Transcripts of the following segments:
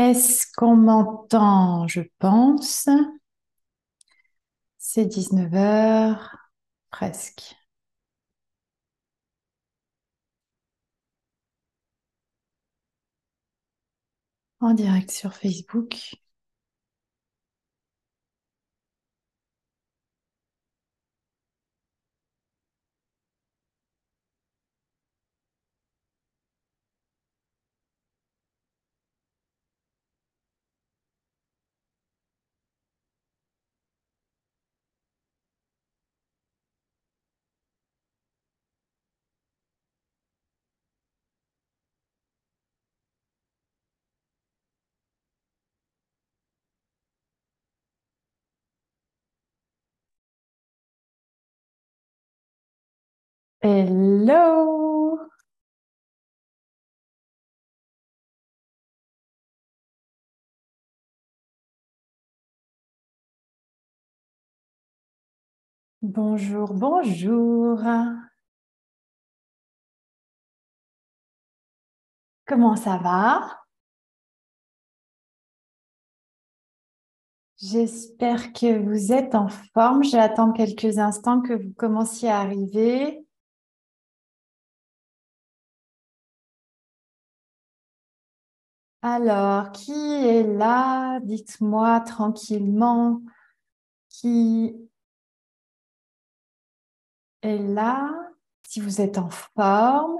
Est-ce qu'on m'entend? Je pense. C'est 19 heures, presque. En direct sur Facebook. Hello! Bonjour, bonjour. Comment ça va? J'espère que vous êtes en forme. Je vais attendre quelques instants que vous commenciez à arriver. Alors, qui est là? Dites-moi tranquillement qui est là. Si vous êtes en forme,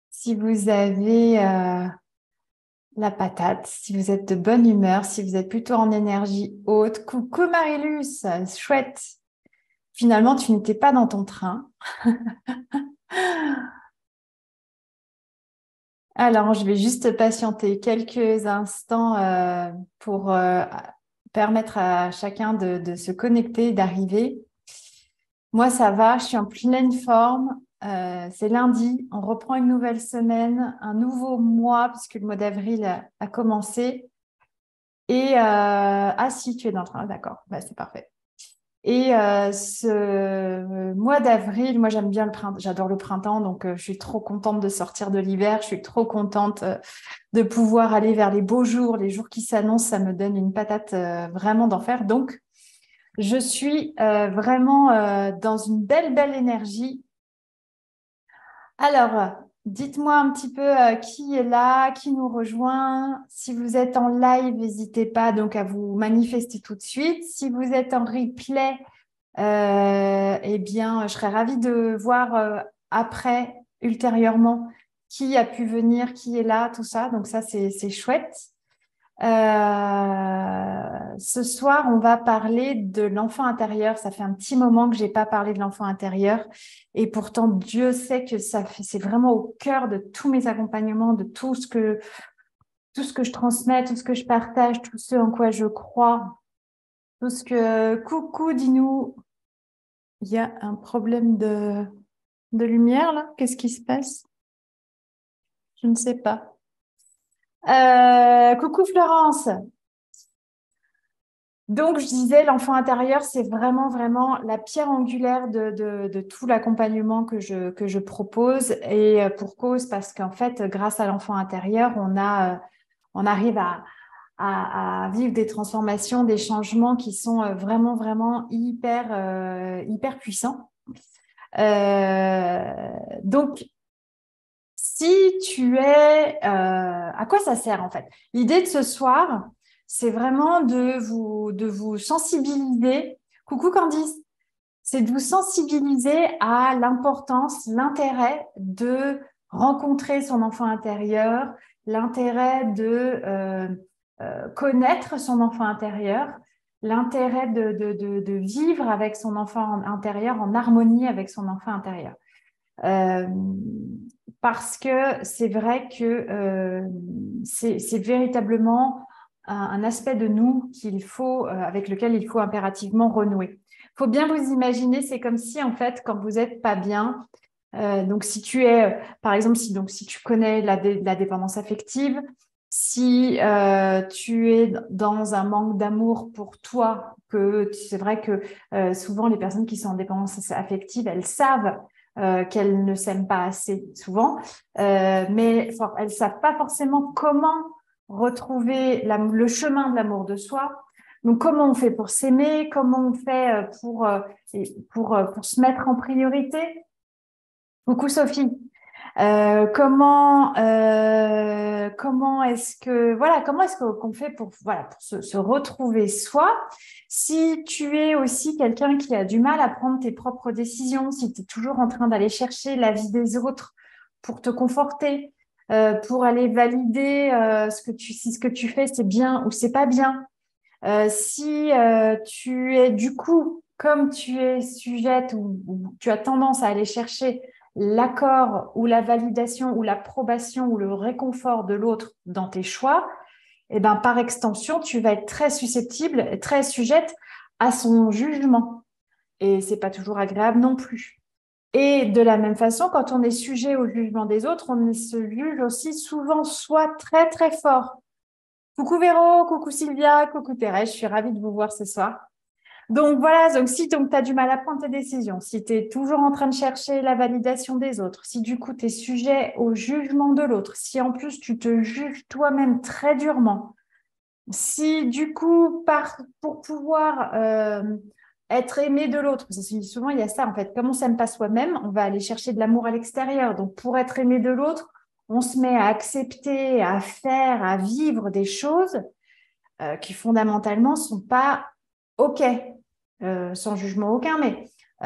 si vous avez la patate, si vous êtes de bonne humeur, si vous êtes plutôt en énergie haute. Coucou Marilus, chouette. Finalement, tu n'étais pas dans ton train. Alors, je vais juste patienter quelques instants pour permettre à chacun de se connecter, d'arriver. Moi, ça va, je suis en pleine forme. C'est lundi, on reprend une nouvelle semaine, un nouveau mois, puisque le mois d'avril a commencé. Et ah si, tu es dans le train, d'accord, bah, c'est parfait. Et ce mois d'avril, moi j'aime bien le printemps, j'adore le printemps, donc je suis trop contente de sortir de l'hiver, je suis trop contente de pouvoir aller vers les beaux jours, les jours qui s'annoncent, ça me donne une patate vraiment d'enfer. Donc je suis vraiment dans une belle énergie. Alors, dites-moi un petit peu qui est là, qui nous rejoint. Si vous êtes en live, n'hésitez pas donc à vous manifester tout de suite. Si vous êtes en replay, eh bien, je serais ravie de voir après, ultérieurement, qui a pu venir, qui est là, tout ça. Donc ça, c'est chouette. Ce soir, on va parler de l'enfant intérieur. Ça fait un petit moment que j'ai pas parlé de l'enfant intérieur. Et pourtant, Dieu sait que c'est vraiment au cœur de tous mes accompagnements, de tout ce que je transmets, tout ce que je partage, tout ce en quoi je crois, tout ce que, coucou, dis-nous, il y a un problème de lumière là? Qu'est-ce qui se passe? Je ne sais pas. Coucou Florence. Donc, je disais, l'enfant intérieur, c'est vraiment la pierre angulaire de tout l'accompagnement que je propose. Et pour cause, parce qu'en fait, grâce à l'enfant intérieur, on arrive à vivre des transformations, des changements qui sont vraiment hyper puissants. Donc, si tu es... à quoi ça sert en fait? L'idée de ce soir, c'est vraiment de vous sensibiliser. Coucou Candice, c'est de vous sensibiliser à l'importance, l'intérêt de rencontrer son enfant intérieur, l'intérêt de connaître son enfant intérieur, l'intérêt de vivre avec son enfant intérieur en harmonie avec son enfant intérieur. Euh, Parce que c'est vrai que c'est véritablement un aspect de nous qu'il faut, avec lequel il faut impérativement renouer. Il faut bien vous imaginer, c'est comme si en fait, quand vous n'êtes pas bien, donc si tu es, par exemple, si tu connais la dépendance affective, si tu es dans un manque d'amour pour toi, que c'est vrai que souvent les personnes qui sont en dépendance affective, elles savent qu'elles ne s'aiment pas assez souvent, mais elles ne savent pas forcément comment retrouver le chemin de l'amour de soi. Donc, comment on fait pour s'aimer? Comment on fait pour se mettre en priorité? Coucou Sophie. Comment est-ce que qu'on fait pour se retrouver soi si tu es aussi quelqu'un qui a du mal à prendre tes propres décisions, si tu es toujours en train d'aller chercher l'avis des autres pour te conforter, pour aller valider si ce que tu fais c'est bien ou c'est pas bien. Si tu es du coup, comme tu es sujette ou tu as tendance à aller chercher l'accord ou la validation ou l'approbation ou le réconfort de l'autre dans tes choix, et ben, par extension, tu vas être très susceptible, très sujette à son jugement. Et c'est pas toujours agréable non plus. Et de la même façon, quand on est sujet au jugement des autres, on se juge aussi souvent soit très très fort. Coucou Véro, coucou Sylvia, coucou Thérèse, je suis ravie de vous voir ce soir. Donc voilà, donc si tu as du mal à prendre tes décisions, si tu es toujours en train de chercher la validation des autres, si du coup tu es sujet au jugement de l'autre, si en plus tu te juges toi-même très durement, si du coup pour pouvoir être aimé de l'autre, parce que souvent il y a ça en fait, comme on s'aime pas soi-même, on va aller chercher de l'amour à l'extérieur. Donc pour être aimé de l'autre, on se met à accepter, à faire, à vivre des choses qui fondamentalement sont pas OK, sans jugement aucun, mais tu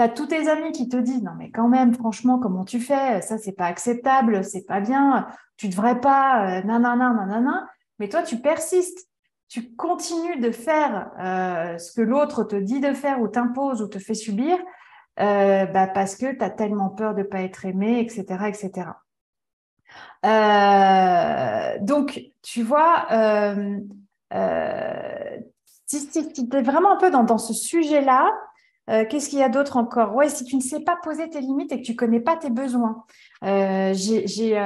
as tous tes amis qui te disent non mais quand même franchement comment tu fais, ça c'est pas acceptable, c'est pas bien, tu devrais pas, nanana, nanana, mais toi tu persistes, tu continues de faire ce que l'autre te dit de faire ou t'impose ou te fait subir parce que tu as tellement peur de pas être aimé, etc., etc. Donc, tu vois, si tu es vraiment un peu dans ce sujet-là, qu'est-ce qu'il y a d'autre encore? Ouais, si tu ne sais pas poser tes limites et que tu connais pas tes besoins. J'ai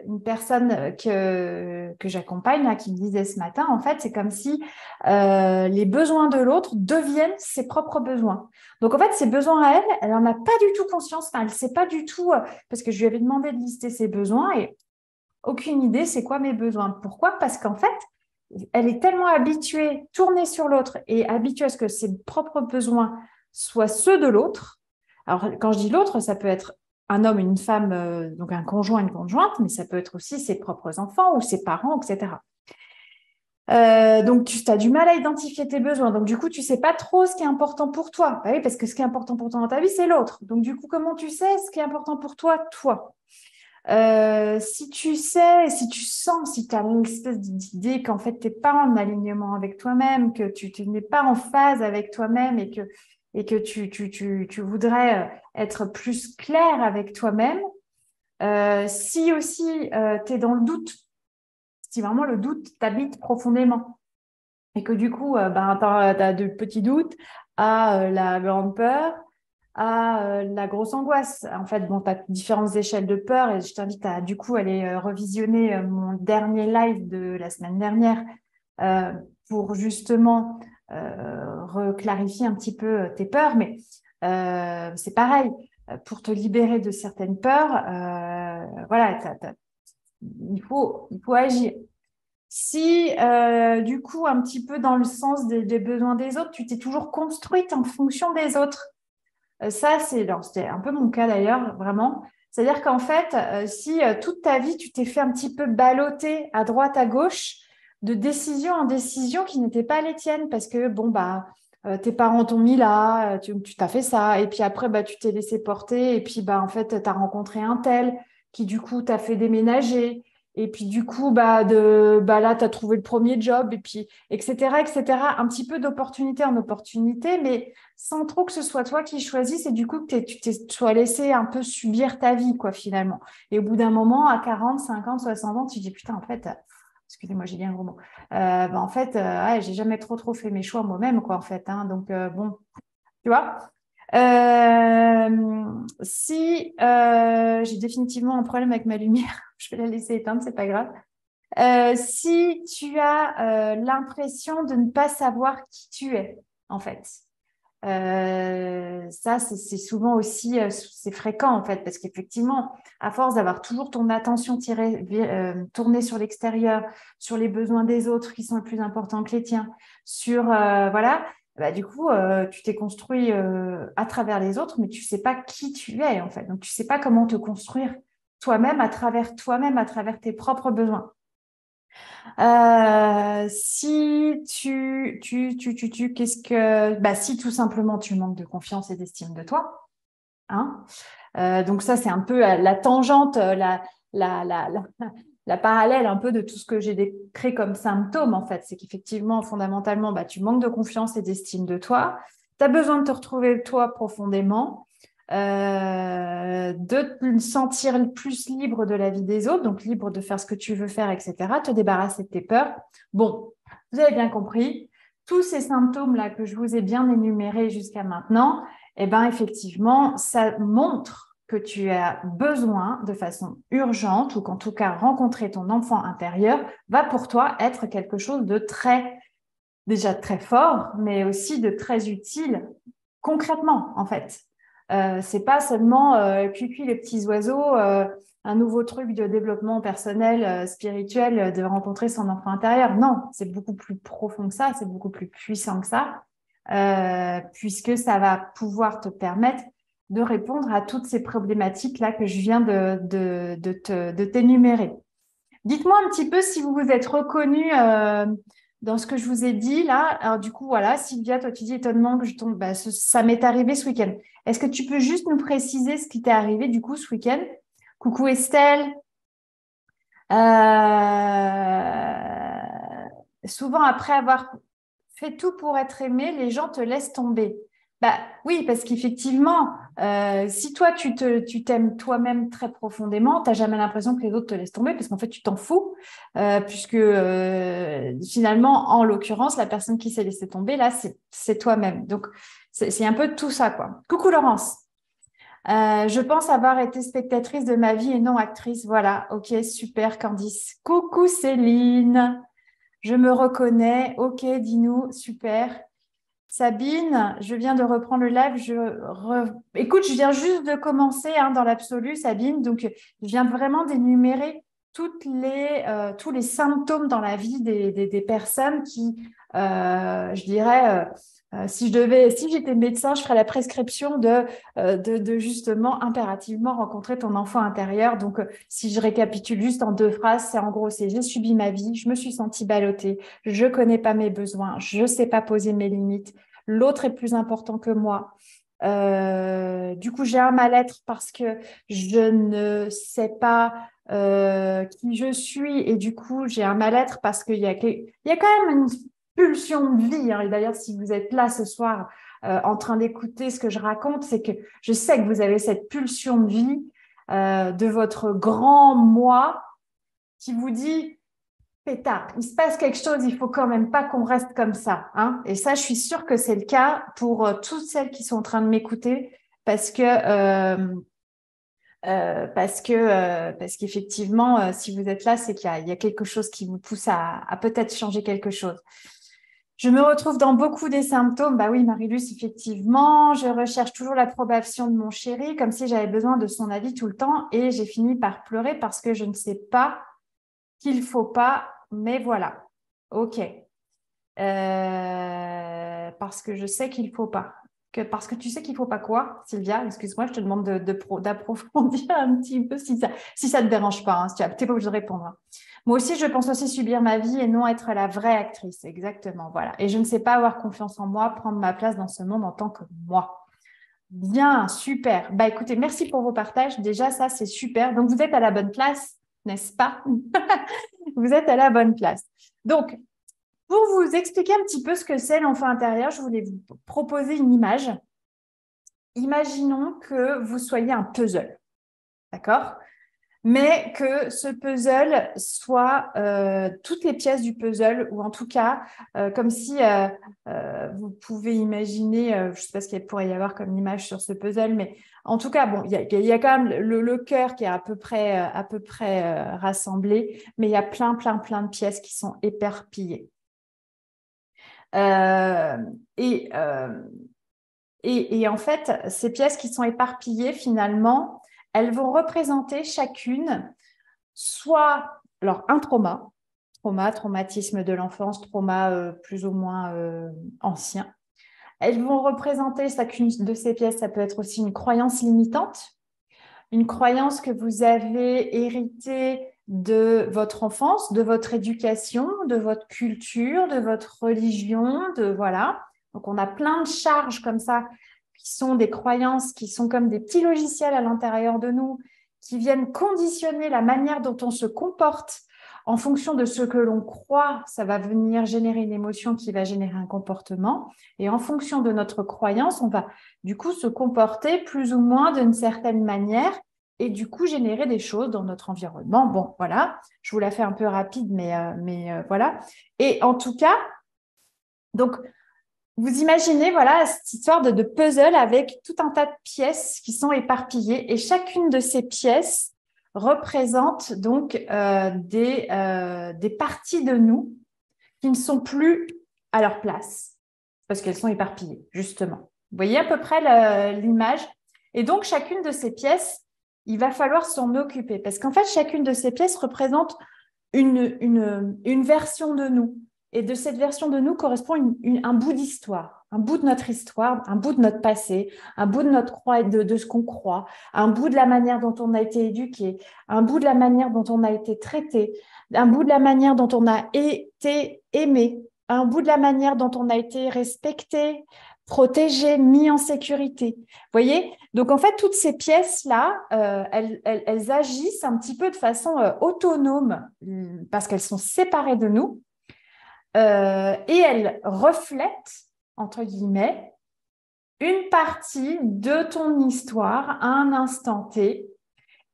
une personne que j'accompagne là, qui me disait ce matin, en fait, c'est comme si les besoins de l'autre deviennent ses propres besoins. Donc, en fait, ses besoins à elle, elle n'en a pas du tout conscience. Enfin, elle ne sait pas du tout, parce que je lui avais demandé de lister ses besoins et aucune idée, c'est quoi mes besoins. Pourquoi? Parce qu'en fait, elle est tellement habituée, tournée sur l'autre et habituée à ce que ses propres besoins soient ceux de l'autre. Alors, quand je dis l'autre, ça peut être un homme, une femme, donc un conjoint, une conjointe, mais ça peut être aussi ses propres enfants ou ses parents, etc. Donc, tu as du mal à identifier tes besoins. Donc, du coup, tu sais pas trop ce qui est important pour toi. Bah oui, parce que ce qui est important pour toi dans ta vie, c'est l'autre. Donc, du coup, comment tu sais ce qui est important pour toi, toi? Si tu sais, si tu sens, si tu as une espèce d'idée qu'en fait, tu n'es pas en alignement avec toi-même, que tu n'es pas en phase avec toi-même et que tu voudrais être plus clair avec toi-même, si aussi tu es dans le doute, si vraiment le doute t'habite profondément et que du coup, tu as de petits doutes à la grande peur, à la grosse angoisse. En fait, bon, tu as différentes échelles de peur et je t'invite à du coup aller revisionner mon dernier live de la semaine dernière euh, pour justement reclarifier un petit peu tes peurs. Mais c'est pareil, pour te libérer de certaines peurs, voilà, il faut agir. Si, du coup, un petit peu dans le sens des besoins des autres, tu t'es toujours construite en fonction des autres. Ça, c'était un peu mon cas d'ailleurs, vraiment. C'est-à-dire qu'en fait, si toute ta vie, tu t'es fait un petit peu balloter à droite, à gauche, de décision en décision qui n'étaient pas les tiennes, parce que, bon, tes parents t'ont mis là, tu t'as fait ça, et puis après, tu t'es laissé porter, et puis, en fait, tu as rencontré un tel qui, du coup, t'a fait déménager. Et puis du coup, là, tu as trouvé le premier job, et puis, etc., etc. Un petit peu d'opportunité en opportunité, mais sans trop que ce soit toi qui choisisses et du coup que tu t'es sois laissé un peu subir ta vie, quoi, finalement. Et au bout d'un moment, à 40, 50, 60 ans, tu te dis, putain, en fait, excusez-moi, j'ai dit un gros mot. En fait, ouais, j'ai jamais trop fait mes choix moi-même, quoi, en fait. Hein, donc, bon, tu vois. Si j'ai définitivement un problème avec ma lumière, je vais la laisser éteindre, c'est pas grave. Si tu as l'impression de ne pas savoir qui tu es, en fait, Ça, c'est souvent aussi, c'est fréquent en fait, parce qu'effectivement, à force d'avoir toujours ton attention tournée sur l'extérieur, sur les besoins des autres qui sont le plus importants que les tiens, sur, voilà, bah, du coup, tu t'es construit à travers les autres, mais tu sais pas qui tu es en fait. Donc, tu sais pas comment te construire toi-même, à travers tes propres besoins. Si qu'est-ce que, bah, si tout simplement tu manques de confiance et d'estime de toi, hein. Donc ça, c'est un peu la tangente, la, la, la, la parallèle un peu de tout ce que j'ai décrit comme symptômes, en fait. C'est qu'effectivement, fondamentalement, bah, tu manques de confiance et d'estime de toi. Tu as besoin de te retrouver toi profondément, de te sentir plus libre de la vie des autres, donc libre de faire ce que tu veux faire, etc., te débarrasser de tes peurs. Bon, vous avez bien compris, tous ces symptômes-là que je vous ai bien énumérés jusqu'à maintenant, eh ben, effectivement, ça montre que tu as besoin de façon urgente, ou qu'en tout cas, rencontrer ton enfant intérieur va pour toi être quelque chose de déjà très fort, mais aussi de très utile concrètement, en fait. C'est pas seulement cuicui les petits oiseaux, un nouveau truc de développement personnel, spirituel, de rencontrer son enfant intérieur. Non, c'est beaucoup plus profond que ça, c'est beaucoup plus puissant que ça, puisque ça va pouvoir te permettre de répondre à toutes ces problématiques-là que je viens de t'énumérer. Dites-moi un petit peu si vous vous êtes reconnu dans ce que je vous ai dit là. Alors du coup, voilà, Sylvia, toi tu dis étonnement que je tombe, bah, ça m'est arrivé ce week-end. Est-ce que tu peux juste nous préciser ce qui t'est arrivé du coup ce week-end? Coucou Estelle. Souvent après avoir fait tout pour être aimé, les gens te laissent tomber. Bah oui, parce qu'effectivement, si toi tu t'aimes toi-même très profondément, t'as jamais l'impression que les autres te laissent tomber, parce qu'en fait tu t'en fous, puisque finalement, en l'occurrence, la personne qui s'est laissée tomber là, c'est toi-même. Donc c'est un peu tout ça, quoi. Coucou Laurence. Je pense avoir été spectatrice de ma vie et non actrice. Voilà, ok, super Candice. Coucou Céline. Je me reconnais. Ok, dis-nous, super. Sabine, je viens de reprendre le live. Écoute, je viens juste de commencer hein, dans l'absolu, Sabine. Donc, je viens vraiment d'énumérer tous les symptômes dans la vie des personnes qui, je dirais, si j'étais médecin, je ferais la prescription de justement impérativement rencontrer ton enfant intérieur. Donc, si je récapitule juste en deux phrases, c'est en gros, c'est j'ai subi ma vie, je me suis sentie ballottée, je connais pas mes besoins, je sais pas poser mes limites, l'autre est plus important que moi. Du coup, j'ai un mal-être parce que je ne sais pas qui je suis et du coup, j'ai un mal-être parce qu'il y a quand même une pulsion de vie. Hein. Et d'ailleurs, si vous êtes là ce soir en train d'écouter ce que je raconte, c'est que je sais que vous avez cette pulsion de vie de votre grand moi qui vous dit pétard, il se passe quelque chose, il faut quand même pas qu'on reste comme ça. Hein. Et ça, je suis sûre que c'est le cas pour toutes celles qui sont en train de m'écouter parce qu'effectivement, si vous êtes là, c'est qu'il y a quelque chose qui vous pousse à peut-être changer quelque chose. Je me retrouve dans beaucoup des symptômes. Bah oui, Marie-Luce, effectivement, je recherche toujours l'approbation de mon chéri, comme si j'avais besoin de son avis tout le temps, et j'ai fini par pleurer parce que je ne sais pas qu'il faut pas, mais voilà. Ok. Parce que je sais qu'il faut pas. Parce que tu sais qu'il faut pas quoi, Sylvia? Excuse-moi, je te demande d'approfondir un petit peu si ça te dérange pas. Hein, si tu n'es pas obligée de répondre. Hein. Moi aussi, je pense aussi subir ma vie et non être la vraie actrice. Exactement, voilà. Et je ne sais pas avoir confiance en moi, prendre ma place dans ce monde en tant que moi. Bien, super. Bah écoutez, merci pour vos partages. Déjà, ça, c'est super. Donc, vous êtes à la bonne place, n'est-ce pas? Vous êtes à la bonne place. Donc, pour vous expliquer un petit peu ce que c'est l'enfant intérieur, je voulais vous proposer une image. Imaginons que vous soyez un puzzle, d'accord? Mais que ce puzzle soit toutes les pièces du puzzle, ou en tout cas, comme si vous pouvez imaginer, je ne sais pas ce qu'il pourrait y avoir comme image sur ce puzzle, mais en tout cas, bon, il y a quand même le cœur qui est à peu près rassemblé, mais il y a plein de pièces qui sont éparpillées. Et Et en fait, ces pièces qui sont éparpillées, finalement, elles vont représenter chacune soit alors, un traumatisme de l'enfance, trauma plus ou moins ancien. Elles vont représenter chacune de ces pièces, ça peut être aussi une croyance limitante, une croyance que vous avez héritée de votre enfance, de votre éducation, de votre culture, de votre religion, voilà. Donc, on a plein de charges comme ça qui sont des croyances, qui sont comme des petits logiciels à l'intérieur de nous, qui viennent conditionner la manière dont on se comporte en fonction de ce que l'on croit. Ça va venir générer une émotion qui va générer un comportement. Et en fonction de notre croyance, on va du coup se comporter plus ou moins d'une certaine manière et du coup générer des choses dans notre environnement. Bon, voilà, je vous la fais un peu rapide, mais voilà. Et en tout cas, donc, vous imaginez, voilà, cette histoire de puzzle avec tout un tas de pièces qui sont éparpillées et chacune de ces pièces représente donc des parties de nous qui ne sont plus à leur place parce qu'elles sont éparpillées, justement. Vous voyez à peu près l'image? Et donc, chacune de ces pièces, il va falloir s'en occuper parce qu'en fait, chacune de ces pièces représente une version de nous. Et de cette version de nous correspond un bout d'histoire, un bout de notre histoire, un bout de notre passé, un bout de ce qu'on croit, un bout de la manière dont on a été éduqué, un bout de la manière dont on a été traité, un bout de la manière dont on a été aimé, un bout de la manière dont on a été respecté, protégé, mis en sécurité. Vous voyez? Donc, en fait, toutes ces pièces-là, elles agissent un petit peu de façon autonome parce qu'elles sont séparées de nous et elles reflètent, entre guillemets, une partie de ton histoire à un instant T.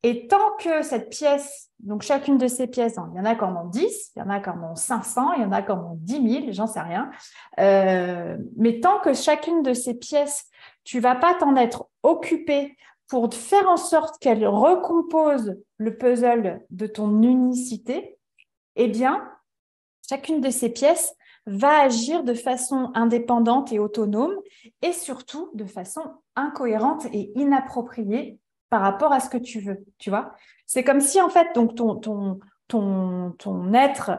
Et tant que cette pièce, donc chacune de ces pièces, il y en a qui en ont 10, il y en a qui en ont 500, il y en a qui en ont 10 000, j'en sais rien. Mais tant que chacune de ces pièces, tu ne vas pas t'en être occupé pour faire en sorte qu'elle recompose le puzzle de ton unicité, eh bien, chacune de ces pièces va agir de façon indépendante et autonome et surtout de façon incohérente et inappropriée par rapport à ce que tu veux, tu vois. C'est comme si, en fait, donc ton être,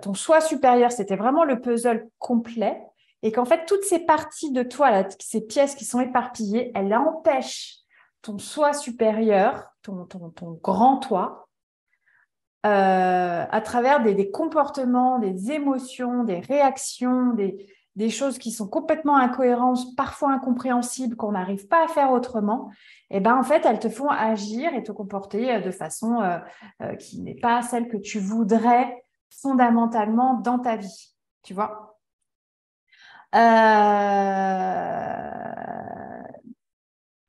ton soi supérieur, c'était vraiment le puzzle complet et qu'en fait, toutes ces parties de toi, là, ces pièces qui sont éparpillées, elles empêchent ton soi supérieur, ton grand toi, à travers des comportements, des émotions, des réactions, des choses qui sont complètement incohérentes, parfois incompréhensibles, qu'on n'arrive pas à faire autrement, et ben en fait, elles te font agir et te comporter de façon qui n'est pas celle que tu voudrais fondamentalement dans ta vie, tu vois.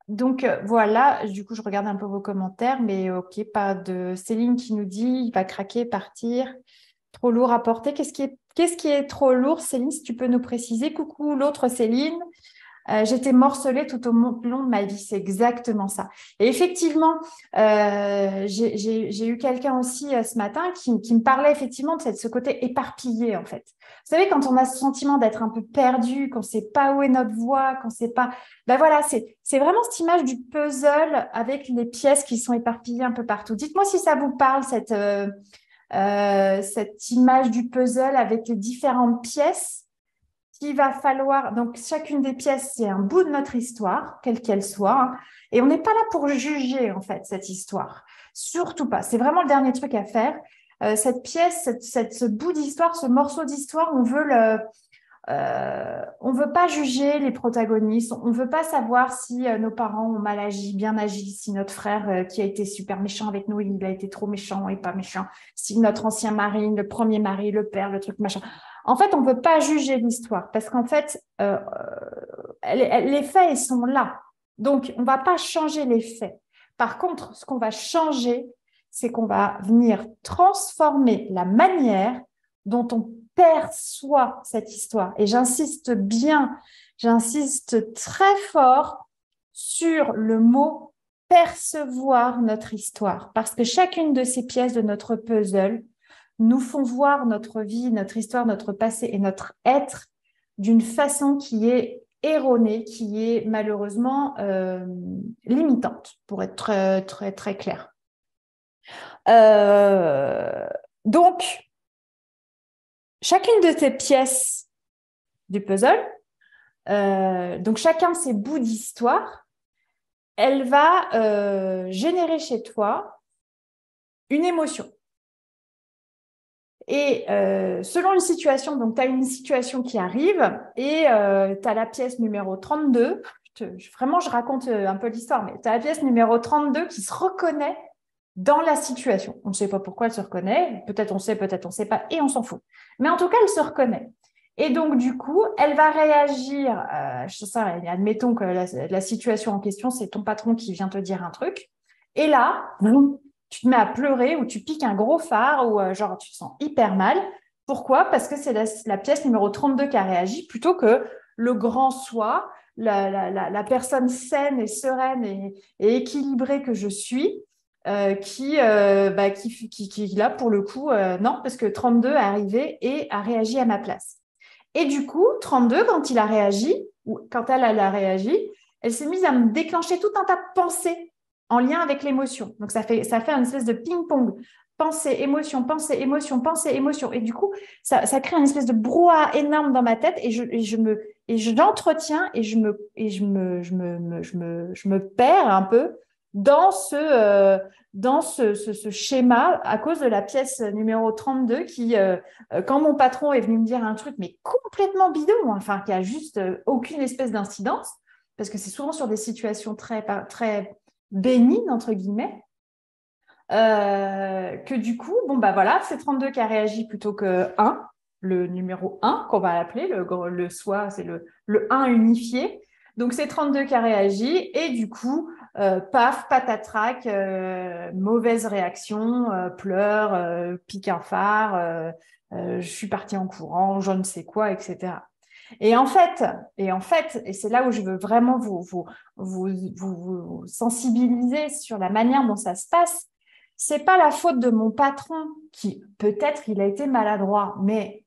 Donc voilà, du coup, je regarde un peu vos commentaires, mais ok, pas de Céline qui nous dit il va craquer, partir, trop lourd à porter. Qu'est-ce qui est trop lourd, Céline, si tu peux nous préciser? Coucou, l'autre Céline. J'étais morcelée tout au long de ma vie, c'est exactement ça. Et effectivement, j'ai eu quelqu'un aussi ce matin qui me parlait effectivement de ce côté éparpillé en fait. Vous savez, quand on a ce sentiment d'être un peu perdu, qu'on ne sait pas où est notre voie, qu'on ne sait pas... Ben voilà, c'est vraiment cette image du puzzle avec les pièces qui sont éparpillées un peu partout. Dites-moi si ça vous parle, cette image du puzzle avec les différentes pièces qu'il va falloir, donc chacune des pièces, c'est un bout de notre histoire, quelle qu'elle soit, hein, et on n'est pas là pour juger en fait cette histoire, surtout pas. C'est vraiment le dernier truc à faire. Cette pièce, ce bout d'histoire, ce morceau d'histoire, on veut pas juger les protagonistes, on veut pas savoir si nos parents ont mal agi, bien agi, si notre frère qui a été super méchant avec nous, il a été trop méchant et pas méchant, si notre ancien mari, le premier mari, le père, le truc machin. En fait, on veut pas juger l'histoire parce qu'en fait, les faits, ils sont là. Donc, on va pas changer les faits. Par contre, ce qu'on va changer, c'est qu'on va venir transformer la manière dont on perçoit cette histoire. Et j'insiste très fort sur le mot percevoir notre histoire, parce que chacune de ces pièces de notre puzzle nous font voir notre vie, notre histoire, notre passé et notre être d'une façon qui est erronée qui est malheureusement limitante, pour être très, très, très clair. Donc, chacune de tes pièces du puzzle, donc chacun de ces bouts d'histoire, elle va générer chez toi une émotion. Et selon une situation, donc tu as une situation qui arrive et tu as la pièce numéro 32. Vraiment, je raconte un peu l'histoire, mais tu as la pièce numéro 32 qui se reconnaît dans la situation. On ne sait pas pourquoi elle se reconnaît. Peut-être on sait, peut-être on ne sait pas, et on s'en fout. Mais en tout cas, elle se reconnaît. Et donc, du coup, elle va réagir. Admettons que la situation en question, c'est ton patron qui vient te dire un truc. Et là, tu te mets à pleurer ou tu piques un gros phare ou genre tu te sens hyper mal. Pourquoi? Parce que c'est la pièce numéro 32 qui a réagi plutôt que le grand soi, la personne saine et sereine et équilibrée que je suis, qui là, pour le coup, non, parce que 32 est arrivé et a réagi à ma place. Et du coup, 32, quand il a réagi, ou quand elle a réagi, elle s'est mise à me déclencher tout un tas de pensées en lien avec l'émotion. Donc, ça fait une espèce de ping-pong. Pensée, émotion, pensée, émotion, pensée, émotion. Et du coup, ça crée une espèce de brouhaha énorme dans ma tête et je l'entretiens et je me perds un peu dans ce schéma à cause de la pièce numéro 32 qui, quand mon patron est venu me dire un truc, mais complètement bidon, enfin, qui a juste aucune espèce d'incidence, parce que c'est souvent sur des situations très, très bénigne, entre guillemets, que du coup, bon, bah voilà, c'est 32 qui a réagi plutôt que 1, le numéro 1, qu'on va l'appeler, le soi, c'est le 1 unifié. Donc, c'est 32 qui a réagi et du coup, paf, patatrac, mauvaise réaction, pleurs, pique un phare, je suis partie en courant, je ne sais quoi, etc. Et en fait, et c'est là où je veux vraiment vous sensibiliser sur la manière dont ça se passe, c'est pas la faute de mon patron qui, peut-être, il a été maladroit, mais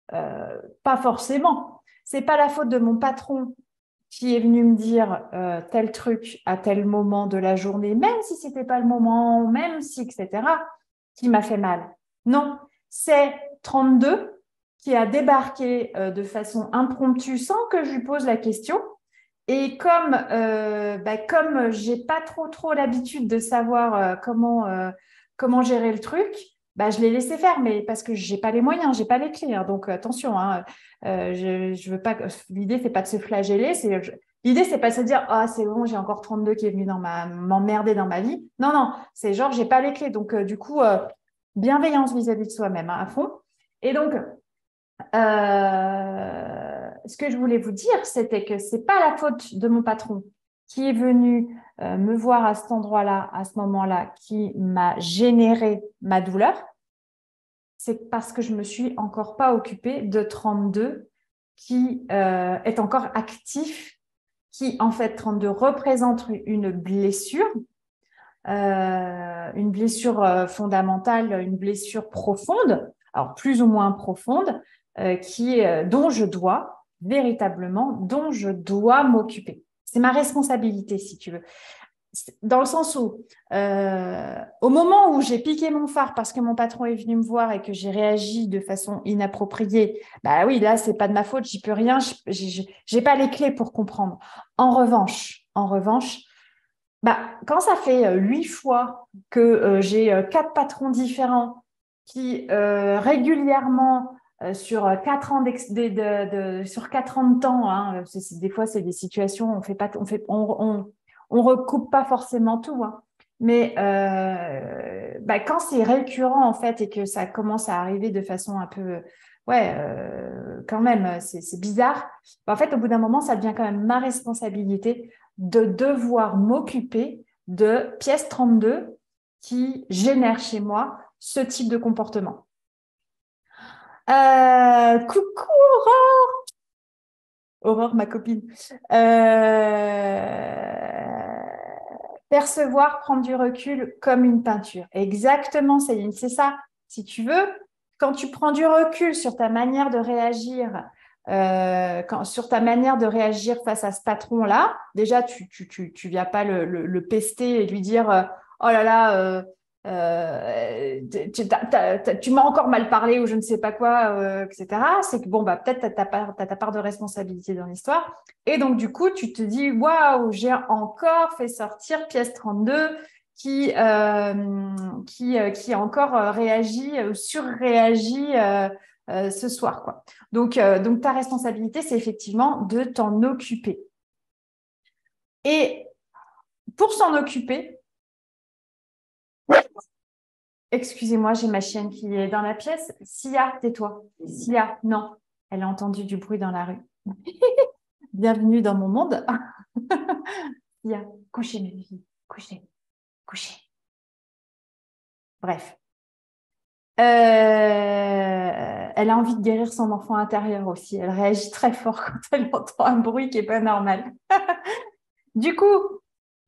pas forcément. C'est pas la faute de mon patron qui est venu me dire tel truc à tel moment de la journée, même si c'était pas le moment, même si, etc., qui m'a fait mal. Non, c'est 32 qui a débarqué de façon impromptue sans que je lui pose la question. Et comme j'ai pas trop l'habitude de savoir comment gérer le truc, je l'ai laissé faire, mais parce que j'ai pas les moyens, j'ai pas les clés. Hein, donc attention, hein, je veux pas. L'idée c'est pas de se flageller, l'idée c'est pas de se dire ah c'est bon, j'ai encore 32 qui est venu m'emmerder dans ma vie. Non non, c'est genre j'ai pas les clés. Donc du coup bienveillance vis-à-vis de soi-même hein, à fond. Et donc ce que je voulais vous dire, c'était que c'est pas la faute de mon patron qui est venu me voir à cet endroit-là, à ce moment-là, qui m'a généré ma douleur. C'est parce que je me suis encore pas occupée de 32 qui est encore actif, qui en fait 32 représente une blessure fondamentale, une blessure profonde, alors plus ou moins profonde, dont je dois m'occuper. C'est ma responsabilité, si tu veux. Dans le sens où, au moment où j'ai piqué mon phare parce que mon patron est venu me voir et que j'ai réagi de façon inappropriée, bah oui, là, c'est pas de ma faute, j'y peux rien, j'ai pas les clés pour comprendre. En revanche, quand ça fait 8 fois que j'ai 4 patrons différents qui régulièrement sur 4 ans sur 4 ans de temps, hein, des fois c'est des situations on recoupe pas forcément tout, hein, mais quand c'est récurrent en fait et que ça commence à arriver de façon un peu quand même c'est bizarre, en fait au bout d'un moment ça devient quand même ma responsabilité de devoir m'occuper de pièce 32 qui génère chez moi ce type de comportement. Coucou Aurore, ma copine. Percevoir, prendre du recul comme une peinture. Exactement, Céline, c'est ça. Si tu veux, quand tu prends du recul sur ta manière de réagir sur ta manière de réagir face à ce patron-là. Déjà, tu viens pas le pester et lui dire oh là là, tu m'as encore mal parlé ou je ne sais pas quoi, etc. C'est que bon, bah, peut-être tu as ta part de responsabilité dans l'histoire. Et donc, du coup, tu te dis waouh, j'ai encore fait sortir pièce 32 qui a encore réagi ou surréagi ce soir, quoi. Donc, ta responsabilité, c'est effectivement de t'en occuper. Et pour s'en occuper, excusez-moi, j'ai ma chienne qui est dans la pièce. Sia, tais-toi. Sia, non, elle a entendu du bruit dans la rue. Bienvenue dans mon monde. Sia, couchez mes filles, couchez, couchez. Bref. Elle a envie de guérir son enfant intérieur aussi. Elle réagit très fort quand elle entend un bruit qui n'est pas normal. Du coup,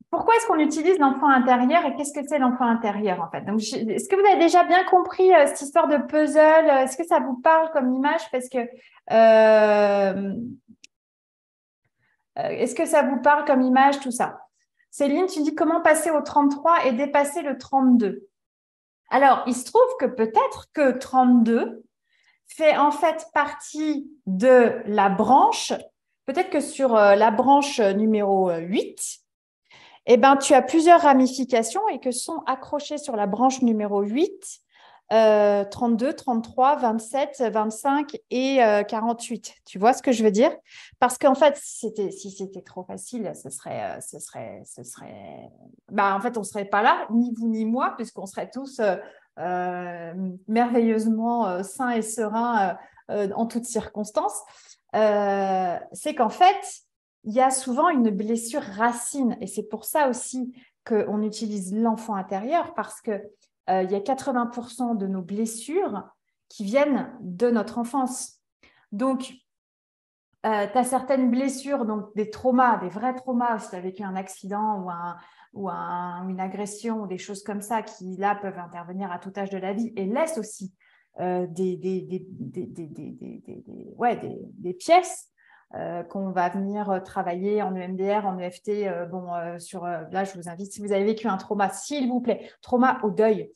pourquoi est-ce qu'on utilise l'enfant intérieur et qu'est-ce que c'est l'enfant intérieur en fait? Donc, est-ce que vous avez déjà bien compris cette histoire de puzzle? Est-ce que ça vous parle comme image? Parce que est-ce que ça vous parle comme image tout ça? Céline, tu dis comment passer au 33 et dépasser le 32? Alors, il se trouve que peut-être que 32 fait en fait partie de la branche, peut-être que sur la branche numéro 8, eh ben, tu as plusieurs ramifications et que sont accrochées sur la branche numéro 8, 32, 33, 27, 25 et 48. Tu vois ce que je veux dire? Parce qu'en fait, si c'était trop facile, bah, en fait, on ne serait pas là, ni vous ni moi, puisqu'on serait tous merveilleusement sains et sereins en toutes circonstances. C'est qu'en fait, il y a souvent une blessure racine et c'est pour ça aussi qu'on utilise l'enfant intérieur parce que il y a 80% de nos blessures qui viennent de notre enfance. Donc, tu as certaines blessures, donc des traumas, des vrais traumas, si tu as vécu un accident ou une agression ou des choses comme ça qui, là, peuvent intervenir à tout âge de la vie et laissent aussi des pièces qu'on va venir travailler en EMDR, en EFT. Là, je vous invite, si vous avez vécu un trauma, s'il vous plaît, trauma au deuil,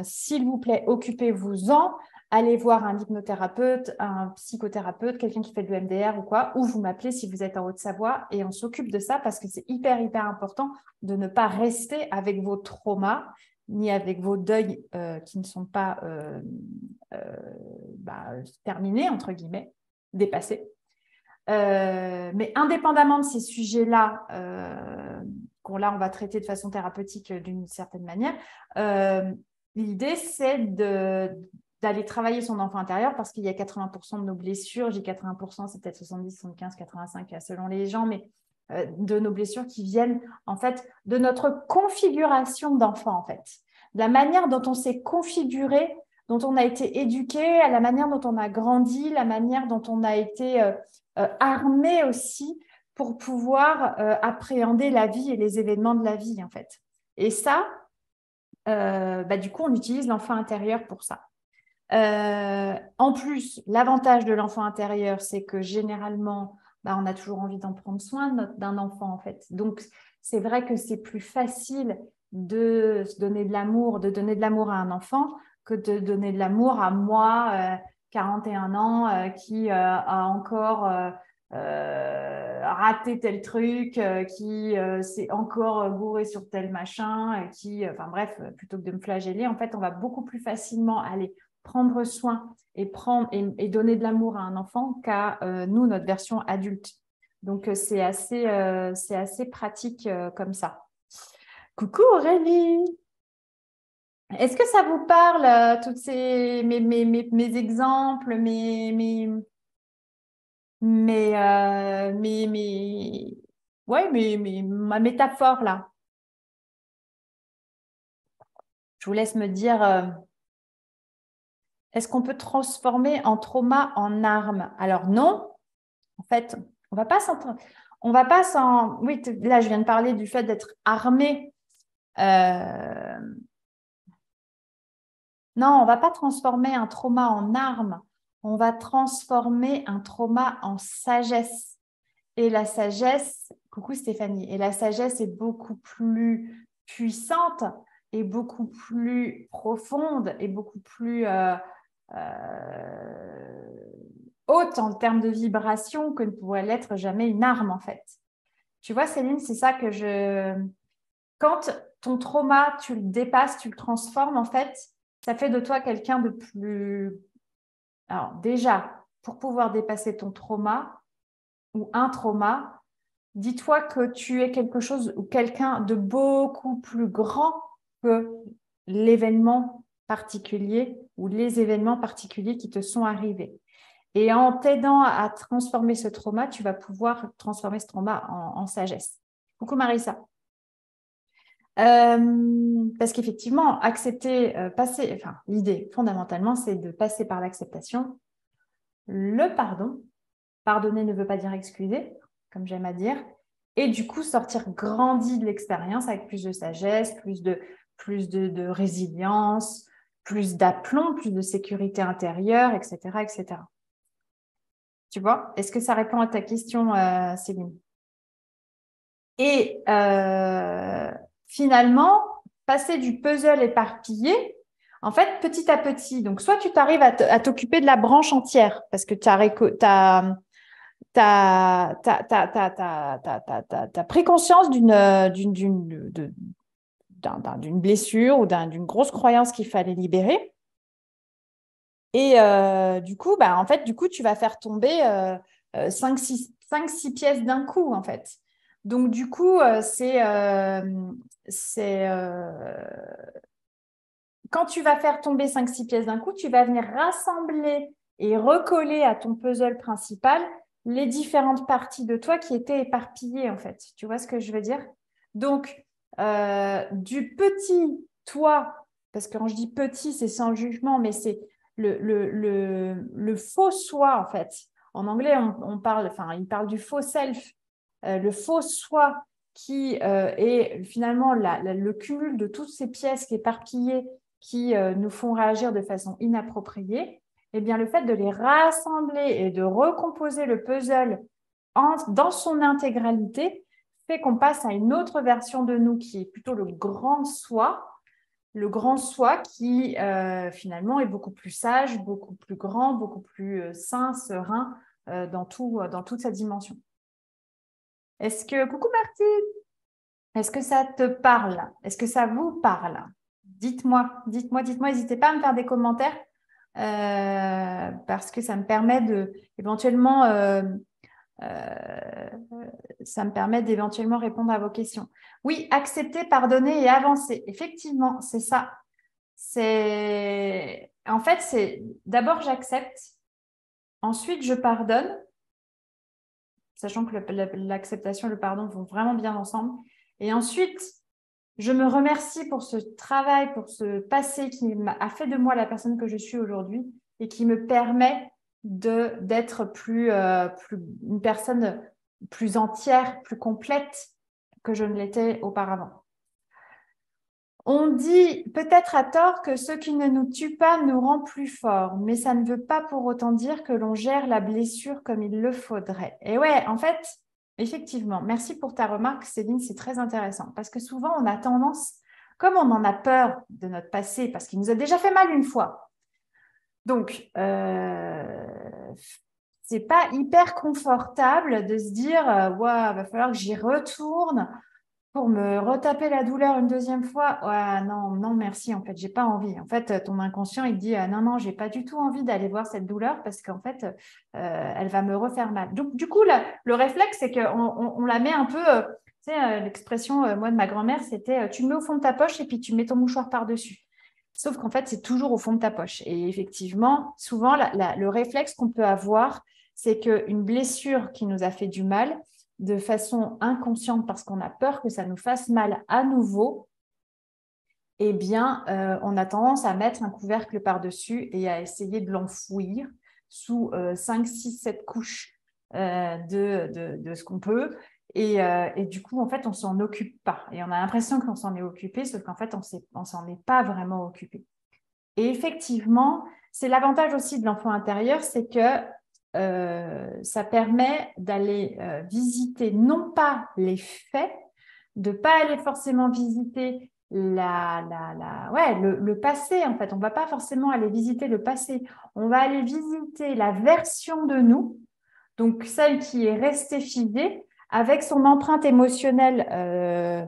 s'il vous plaît, occupez-vous-en. Allez voir un hypnothérapeute, un psychothérapeute, quelqu'un qui fait de l'EMDR ou quoi, ou vous m'appelez si vous êtes en Haute-Savoie et on s'occupe de ça parce que c'est hyper, hyper important de ne pas rester avec vos traumas ni avec vos deuils qui ne sont pas terminés, entre guillemets, dépassés. Mais indépendamment de ces sujets-là, qu'on là, on va traiter de façon thérapeutique d'une certaine manière, l'idée, c'est d'aller travailler son enfant intérieur parce qu'il y a 80% de nos blessures, j'ai 80%, c'est peut-être 70, 75, 85 selon les gens, mais de nos blessures qui viennent en fait de notre configuration d'enfant en fait, de la manière dont on s'est configuré, dont on a été éduqué, à la manière dont on a grandi, la manière dont on a été armé aussi pour pouvoir appréhender la vie et les événements de la vie en fait. Et ça, du coup, on utilise l'enfant intérieur pour ça. En plus, l'avantage de l'enfant intérieur, c'est que généralement, on a toujours envie d'en prendre soin d'un enfant, en fait. Donc, c'est vrai que c'est plus facile de se donner de l'amour, de donner de l'amour à un enfant que de donner de l'amour à moi, 41 ans, qui a encore raté tel truc, qui s'est encore gouré sur tel machin, enfin bref, plutôt que de me flageller, en fait, on va beaucoup plus facilement aller prendre soin et donner de l'amour à un enfant qu'à nous, notre version adulte. Donc, c'est assez pratique comme ça. Coucou Aurélie! Est-ce que ça vous parle, toutes mes exemples, ma métaphore là? Je vous laisse me dire... Est-ce qu'on peut transformer un trauma en arme? Alors non, en fait, on va pas s'en... Oui, là, je viens de parler du fait d'être armé. Non, on va pas transformer un trauma en arme. on va transformer un trauma en sagesse. Et la sagesse, coucou Stéphanie, et la sagesse est beaucoup plus puissante et beaucoup plus profonde et beaucoup plus haute en termes de vibration que ne pourrait l'être jamais une arme en fait. Tu vois Céline, c'est ça que je... Quand ton trauma, tu le dépasses, tu le transformes en fait, ça fait de toi quelqu'un de plus... Alors déjà, pour pouvoir dépasser ton trauma ou un trauma, dis-toi que tu es quelque chose ou quelqu'un de beaucoup plus grand que l'événement particulier ou les événements particuliers qui te sont arrivés. Et en t'aidant à transformer ce trauma, tu vas pouvoir transformer ce trauma en sagesse. Coucou Marissa. Parce qu'effectivement, accepter, passer, enfin, l'idée fondamentalement, c'est de passer par l'acceptation, le pardon. Pardonner ne veut pas dire excuser, comme j'aime à dire. Et du coup, sortir grandi de l'expérience avec plus de sagesse, plus de résilience, plus d'aplomb, plus de sécurité intérieure, etc., etc. Tu vois? Est-ce que ça répond à ta question, Céline? Et finalement, passer du puzzle éparpillé, en fait, petit à petit, donc soit tu t'arrives à t'occuper de la branche entière parce que tu as pris conscience d'une blessure ou d'une grosse croyance qu'il fallait libérer. Et du coup, en fait, tu vas faire tomber 5-6 pièces d'un coup, en fait. Donc, du coup, quand tu vas faire tomber 5-6 pièces d'un coup, tu vas venir rassembler et recoller à ton puzzle principal les différentes parties de toi qui étaient éparpillées, en fait. Tu vois ce que je veux dire? Donc, du petit toi, parce que quand je dis petit, c'est sans jugement, mais c'est le faux soi, en fait. En anglais, il parle du faux self, le faux soi qui est finalement le cumul de toutes ces pièces éparpillées qui nous font réagir de façon inappropriée, eh bien, le fait de les rassembler et de recomposer le puzzle dans son intégralité fait qu'on passe à une autre version de nous qui est plutôt le grand soi qui finalement est beaucoup plus sage, beaucoup plus grand, beaucoup plus sain, serein dans toute sa dimension. Coucou Martine, est-ce que ça te parle? Est-ce que ça vous parle? Dites-moi, n'hésitez pas à me faire des commentaires parce que ça me permet d'éventuellement répondre à vos questions. Oui, accepter, pardonner et avancer. Effectivement, c'est ça. En fait, c'est d'abord j'accepte, ensuite je pardonne, sachant que l'acceptation et le pardon vont vraiment bien ensemble. Et ensuite, je me remercie pour ce travail, pour ce passé qui a fait de moi la personne que je suis aujourd'hui et qui me permet d'être une personne plus entière, plus complète que je ne l'étais auparavant. On dit peut-être à tort que ce qui ne nous tue pas nous rend plus forts, mais ça ne veut pas pour autant dire que l'on gère la blessure comme il le faudrait. Et ouais, en fait, effectivement, merci pour ta remarque, Céline, c'est très intéressant parce que souvent on a tendance, comme on en a peur de notre passé, parce qu'il nous a déjà fait mal une fois, donc c'est pas hyper confortable de se dire, ouais, va falloir que j'y retourne pour me retaper la douleur une deuxième fois. Ouais, non, non, merci, en fait, j'ai pas envie. En fait, ton inconscient, il te dit, non, non, j'ai pas du tout envie d'aller voir cette douleur parce qu'en fait, elle va me refaire mal. Donc, du coup, le réflexe, c'est qu'on la met un peu, tu sais, l'expression, moi, de ma grand-mère, c'était, tu le mets au fond de ta poche et puis tu mets ton mouchoir par-dessus. Sauf qu'en fait, c'est toujours au fond de ta poche. Et effectivement, souvent, le réflexe qu'on peut avoir, c'est qu'une blessure qui nous a fait du mal, de façon inconsciente parce qu'on a peur que ça nous fasse mal à nouveau, eh bien, on a tendance à mettre un couvercle par-dessus et à essayer de l'enfouir sous 5, 6, 7 couches de ce qu'on peut. Et du coup, en fait, on ne s'en occupe pas. Et on a l'impression qu'on s'en est occupé, sauf qu'en fait, on ne s'en est pas vraiment occupé. Et effectivement, c'est l'avantage aussi de l'enfant intérieur, c'est que ça permet d'aller visiter non pas les faits, de ne pas aller forcément visiter le passé, en fait. On ne va pas forcément aller visiter le passé. On va aller visiter la version de nous, donc celle qui est restée figée, avec son empreinte émotionnelle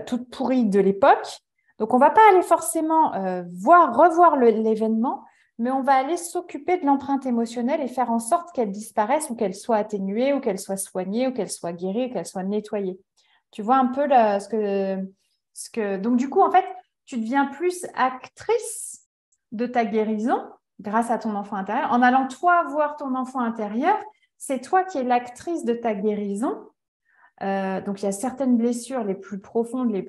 toute pourrie de l'époque. Donc, on ne va pas aller forcément revoir l'événement, mais on va aller s'occuper de l'empreinte émotionnelle et faire en sorte qu'elle disparaisse ou qu'elle soit atténuée ou qu'elle soit soignée ou qu'elle soit guérie ou qu'elle soit nettoyée. Tu vois un peu Donc, du coup, en fait, tu deviens plus actrice de ta guérison grâce à ton enfant intérieur. En allant, toi, voir ton enfant intérieur, c'est toi qui es l'actrice de ta guérison. Donc, il y a certaines blessures les plus profondes, les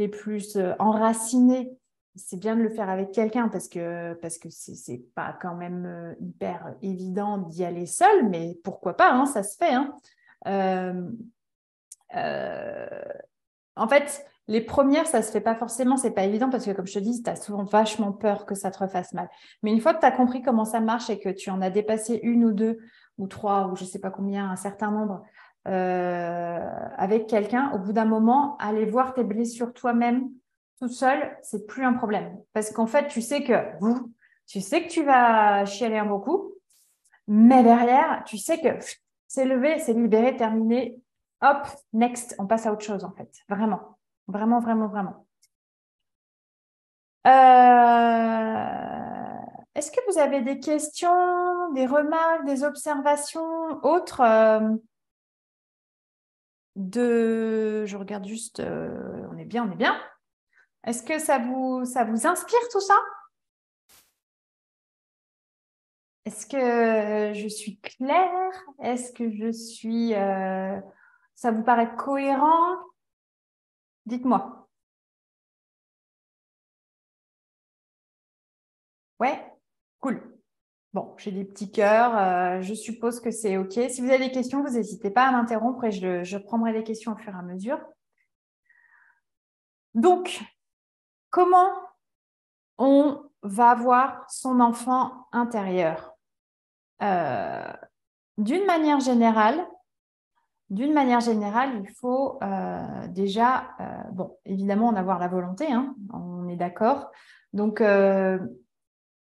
plus enracinées. C'est bien de le faire avec quelqu'un parce que c'est pas quand même hyper évident d'y aller seul, mais pourquoi pas, hein, ça se fait. Hein. En fait, les premières, ça se fait pas forcément, c'est pas évident parce que, comme je te dis, tu as souvent vachement peur que ça te refasse mal. Mais une fois que tu as compris comment ça marche et que tu en as dépassé une ou deux ou trois ou je sais pas combien, un certain nombre avec quelqu'un, au bout d'un moment, aller voir tes blessures toi-même toute seule, c'est plus un problème. Parce qu'en fait, tu sais que tu vas chialer un bon coup, mais derrière, tu sais que c'est levé, c'est libéré, terminé. Hop, next, on passe à autre chose en fait. Vraiment, vraiment, vraiment, vraiment. Est-ce que vous avez des questions, des remarques, des observations autres Je regarde juste, on est bien, on est bien. Est-ce que ça vous inspire tout ça? Est-ce que je suis claire? Est-ce que ça vous paraît cohérent? Dites-moi. Ouais? Cool. Bon, j'ai des petits cœurs. Je suppose que c'est OK. Si vous avez des questions, vous n'hésitez pas à m'interrompre et je prendrai les questions au fur et à mesure. Donc, comment on va voir son enfant intérieur? D'une manière générale, il faut déjà, évidemment, en avoir la volonté, hein, on est d'accord. Donc,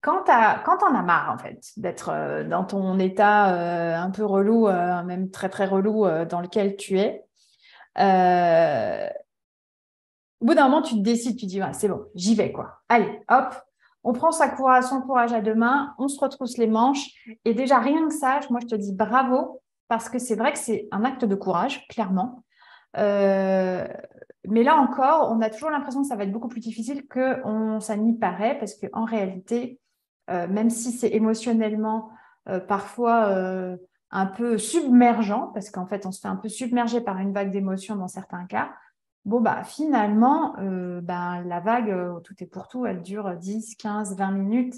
quand t'en as marre, en fait, d'être dans ton état un peu relou, même très, très relou dans lequel tu es, au bout d'un moment, tu te décides, tu dis, ouais, c'est bon, j'y vais, quoi. Allez, hop, on prend son courage à deux mains, on se retrousse les manches. Et déjà, rien que ça, moi, je te dis bravo, parce que c'est vrai que c'est un acte de courage, clairement. Mais là encore, on a toujours l'impression que ça va être beaucoup plus difficile que ça n'y paraît, parce qu'en réalité, même si c'est émotionnellement parfois un peu submergent, parce qu'en fait, on se fait un peu submerger par une vague d'émotions dans certains cas, bon, bah, finalement, la vague, tout est pour tout, elle dure 10, 15, 20 minutes,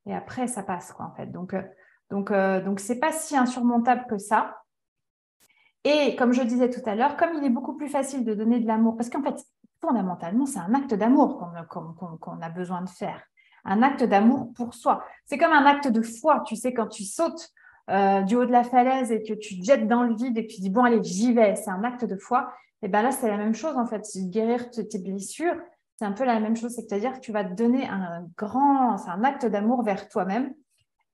et après, ça passe, quoi, en fait. Donc c'est pas si insurmontable que ça. Et comme je disais tout à l'heure, comme il est beaucoup plus facile de donner de l'amour, parce qu'en fait, fondamentalement, c'est un acte d'amour qu'on a besoin de faire. Un acte d'amour pour soi. C'est comme un acte de foi. Tu sais, quand tu sautes du haut de la falaise et que tu te jettes dans le vide et que tu dis, bon, allez, j'y vais, c'est un acte de foi. Et bien là, c'est la même chose, en fait. Guérir tes blessures, c'est un peu la même chose. C'est-à-dire que tu vas te donner c'est un acte d'amour vers toi-même.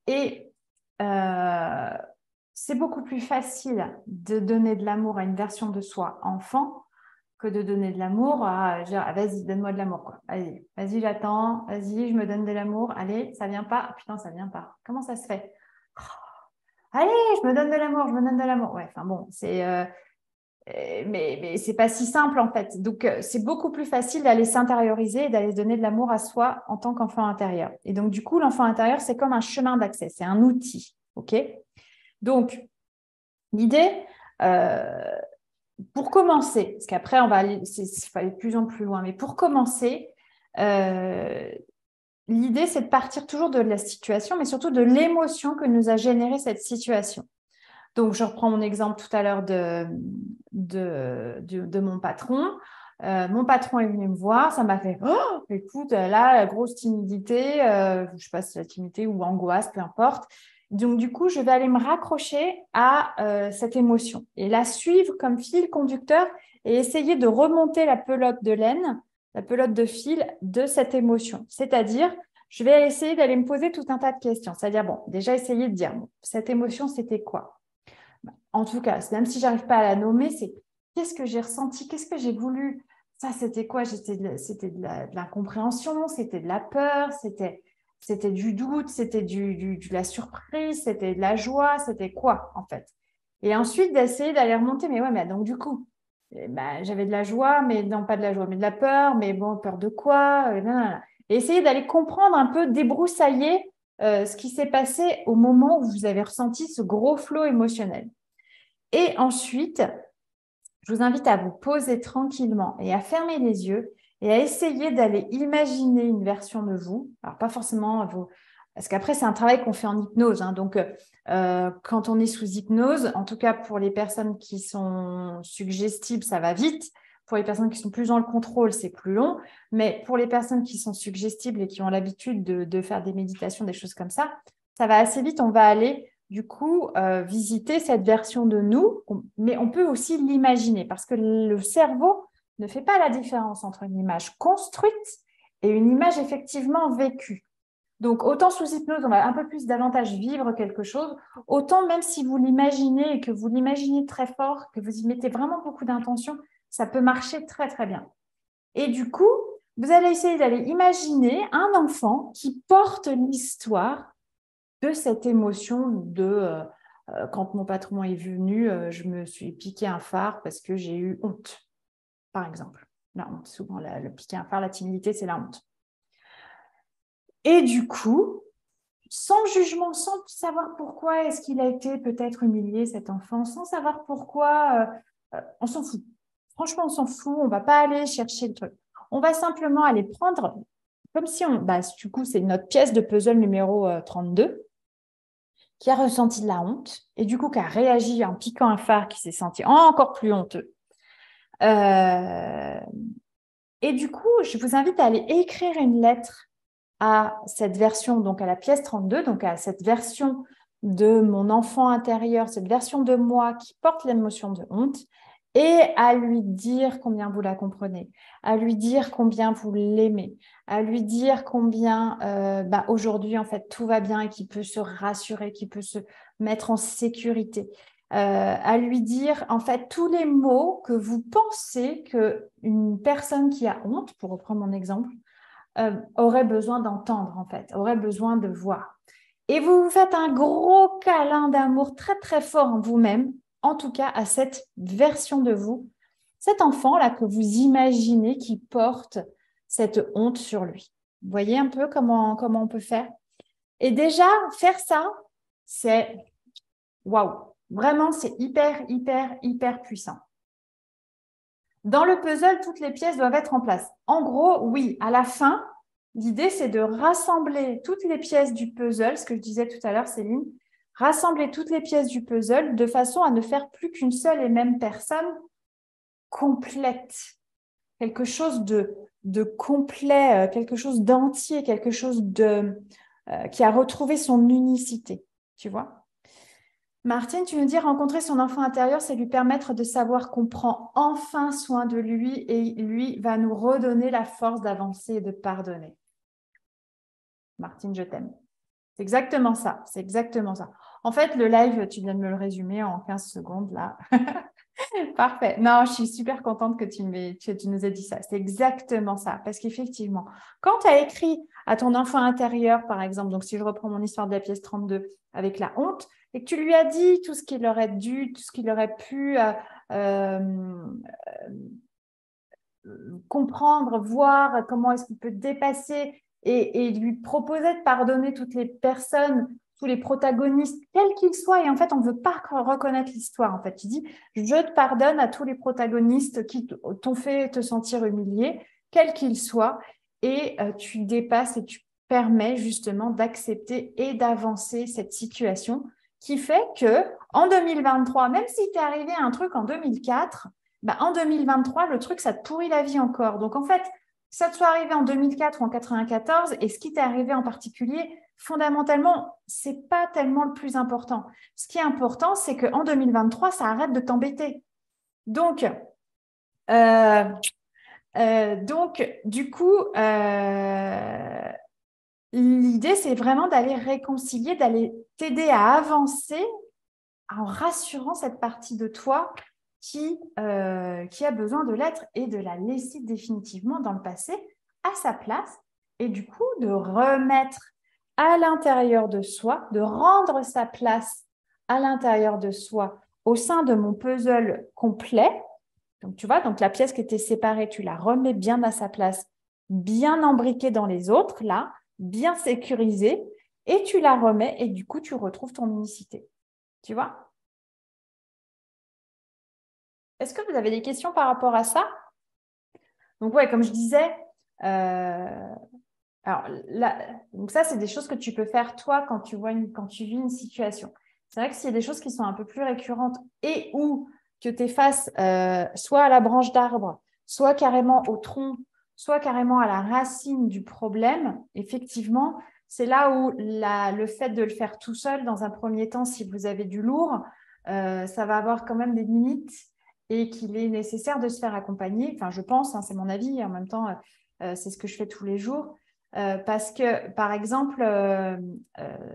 Et c'est beaucoup plus facile de donner de l'amour à une version de soi enfant que de donner de l'amour à dire, ah, vas-y, donne-moi de l'amour, quoi. Allez, vas-y, j'attends, vas-y, je me donne de l'amour. Allez, ça vient pas. Ah, putain, ça vient pas. Comment ça se fait? Allez, je me donne de l'amour, je me donne de l'amour. Ouais, enfin bon, mais c'est pas si simple en fait. Donc, c'est beaucoup plus facile d'aller s'intérioriser et d'aller se donner de l'amour à soi en tant qu'enfant intérieur. Et donc, du coup, l'enfant intérieur, c'est comme un chemin d'accès, c'est un outil. OK? Donc, l'idée, pour commencer, parce qu'après, il faut aller de plus en plus loin, mais pour commencer, l'idée, c'est de partir toujours de la situation, mais surtout de l'émotion que nous a généré cette situation. Donc, je reprends mon exemple tout à l'heure de mon patron. Mon patron est venu me voir, ça m'a fait oh, écoute, là, la grosse timidité, je ne sais pas si c'est la timidité ou angoisse, peu importe. Donc, du coup, je vais aller me raccrocher à cette émotion et la suivre comme fil conducteur et essayer de remonter la pelote de laine, la pelote de fil de cette émotion. C'est-à-dire, je vais essayer d'aller me poser tout un tas de questions. C'est-à-dire, bon, déjà essayer de dire, bon, cette émotion, c'était quoi? En tout cas, même si je n'arrive pas à la nommer, c'est qu'est-ce que j'ai ressenti, qu'est-ce que j'ai voulu. Ça, c'était quoi? C'était de l'incompréhension, c'était de la peur, c'était du doute, c'était de la surprise, c'était de la joie, c'était quoi en fait? Et ensuite, d'essayer d'aller remonter, mais ouais, mais donc du coup, j'avais de la joie, mais non, pas de la joie, mais de la peur, mais bon, peur de quoi? Non, non, non. Et essayer d'aller comprendre un peu, débroussailler ce qui s'est passé au moment où vous avez ressenti ce gros flot émotionnel. Et ensuite, je vous invite à vous poser tranquillement et à fermer les yeux et à essayer d'aller imaginer une version de vous. Alors, pas forcément vous, parce qu'après, c'est un travail qu'on fait en hypnose. Hein. Donc, quand on est sous hypnose, en tout cas pour les personnes qui sont suggestibles, ça va vite. Pour les personnes qui sont plus dans le contrôle, c'est plus long. Mais pour les personnes qui sont suggestibles et qui ont l'habitude de faire des méditations, des choses comme ça va assez vite. On va aller du coup, visiter cette version de nous, mais on peut aussi l'imaginer parce que le cerveau ne fait pas la différence entre une image construite et une image effectivement vécue. Donc, autant sous hypnose, on va un peu plus davantage vivre quelque chose, autant même si vous l'imaginez et que vous l'imaginez très fort, que vous y mettez vraiment beaucoup d'intention, ça peut marcher très, très bien. Et du coup, vous allez essayer d'aller imaginer un enfant qui porte l'histoire de cette émotion de quand mon patron est venu, je me suis piqué un phare parce que j'ai eu honte, par exemple. La honte, souvent, le piquer un phare, la timidité, c'est la honte. Et du coup, sans jugement, sans savoir pourquoi est-ce qu'il a été peut-être humilié, cet enfant, sans savoir pourquoi, on s'en fout. Franchement, on s'en fout, on ne va pas aller chercher le truc. On va simplement aller prendre, comme si du coup, c'est notre pièce de puzzle numéro 32, qui a ressenti de la honte et du coup qui a réagi en piquant un phare, qui s'est senti encore plus honteux. Et du coup, je vous invite à aller écrire une lettre à cette version, donc à la pièce 32, donc à cette version de mon enfant intérieur, cette version de moi qui porte l'émotion de honte, et à lui dire combien vous la comprenez, à lui dire combien vous l'aimez, à lui dire combien aujourd'hui, en fait, tout va bien et qu'il peut se rassurer, qu'il peut se mettre en sécurité. À lui dire, en fait, tous les mots que vous pensez qu'une personne qui a honte, pour reprendre mon exemple, aurait besoin d'entendre, en fait, aurait besoin de voir. Et vous vous faites un gros câlin d'amour très, très fort en vous-même, en tout cas à cette version de vous, cet enfant-là que vous imaginez qui porte cette honte sur lui. Vous voyez un peu comment on peut faire? Et déjà, faire ça, c'est waouh! Vraiment, c'est hyper, hyper, hyper puissant. Dans le puzzle, toutes les pièces doivent être en place. En gros, oui, à la fin, l'idée, c'est de rassembler toutes les pièces du puzzle, ce que je disais tout à l'heure, Céline, rassembler toutes les pièces du puzzle de façon à ne faire plus qu'une seule et même personne complète. Quelque chose de complet, quelque chose d'entier, quelque chose qui a retrouvé son unicité, tu vois. Martine, tu nous dis rencontrer son enfant intérieur, c'est lui permettre de savoir qu'on prend enfin soin de lui et lui va nous redonner la force d'avancer et de pardonner. Martine, je t'aime. C'est exactement ça. C'est exactement ça. En fait, le live, tu viens de me le résumer en 15 secondes là. Parfait. Non, je suis super contente que tu nous aies dit ça. C'est exactement ça. Parce qu'effectivement, quand tu as écrit à ton enfant intérieur, par exemple, donc si je reprends mon histoire de la pièce 32 avec la honte, et que tu lui as dit tout ce qu'il aurait dû, tout ce qu'il aurait pu comprendre, voir comment est-ce qu'il peut dépasser et lui proposer de pardonner toutes les personnes, tous les protagonistes, quels qu'ils soient. Et en fait, on ne veut pas reconnaître l'histoire. En fait, tu dis, je te pardonne à tous les protagonistes qui t'ont fait te sentir humilié, quels qu'ils soient. Et tu dépasses et tu permets justement d'accepter et d'avancer cette situation qui fait que en 2023, même si tu es arrivé à un truc en 2004, bah, en 2023, le truc, ça te pourrit la vie encore. Donc, en fait, que ça te soit arrivé en 2004 ou en 94, et ce qui t'est arrivé en particulier, fondamentalement, ce n'est pas tellement le plus important. Ce qui est important, c'est qu'en 2023, ça arrête de t'embêter. Donc, du coup, l'idée, c'est vraiment d'aller réconcilier, d'aller t'aider à avancer en rassurant cette partie de toi qui a besoin de l'être et de la laisser définitivement dans le passé à sa place et du coup de remettre à l'intérieur de soi, de rendre sa place à l'intérieur de soi au sein de mon puzzle complet. Donc, tu vois, donc la pièce qui était séparée, tu la remets bien à sa place, bien embriquée dans les autres, là, bien sécurisée, et tu la remets et du coup, tu retrouves ton unicité. Tu vois? Est-ce que vous avez des questions par rapport à ça? Donc, ouais, comme je disais, alors là, donc ça, c'est des choses que tu peux faire toi quand tu vis une situation. C'est vrai que s'il y a des choses qui sont un peu plus récurrentes et ou que tu es face soit à la branche d'arbre, soit carrément au tronc, soit carrément à la racine du problème, effectivement, c'est là où le fait de le faire tout seul dans un premier temps, si vous avez du lourd, ça va avoir quand même des limites et qu'il est nécessaire de se faire accompagner. Enfin, je pense, hein, c'est mon avis, et en même temps, c'est ce que je fais tous les jours. Parce que, par exemple,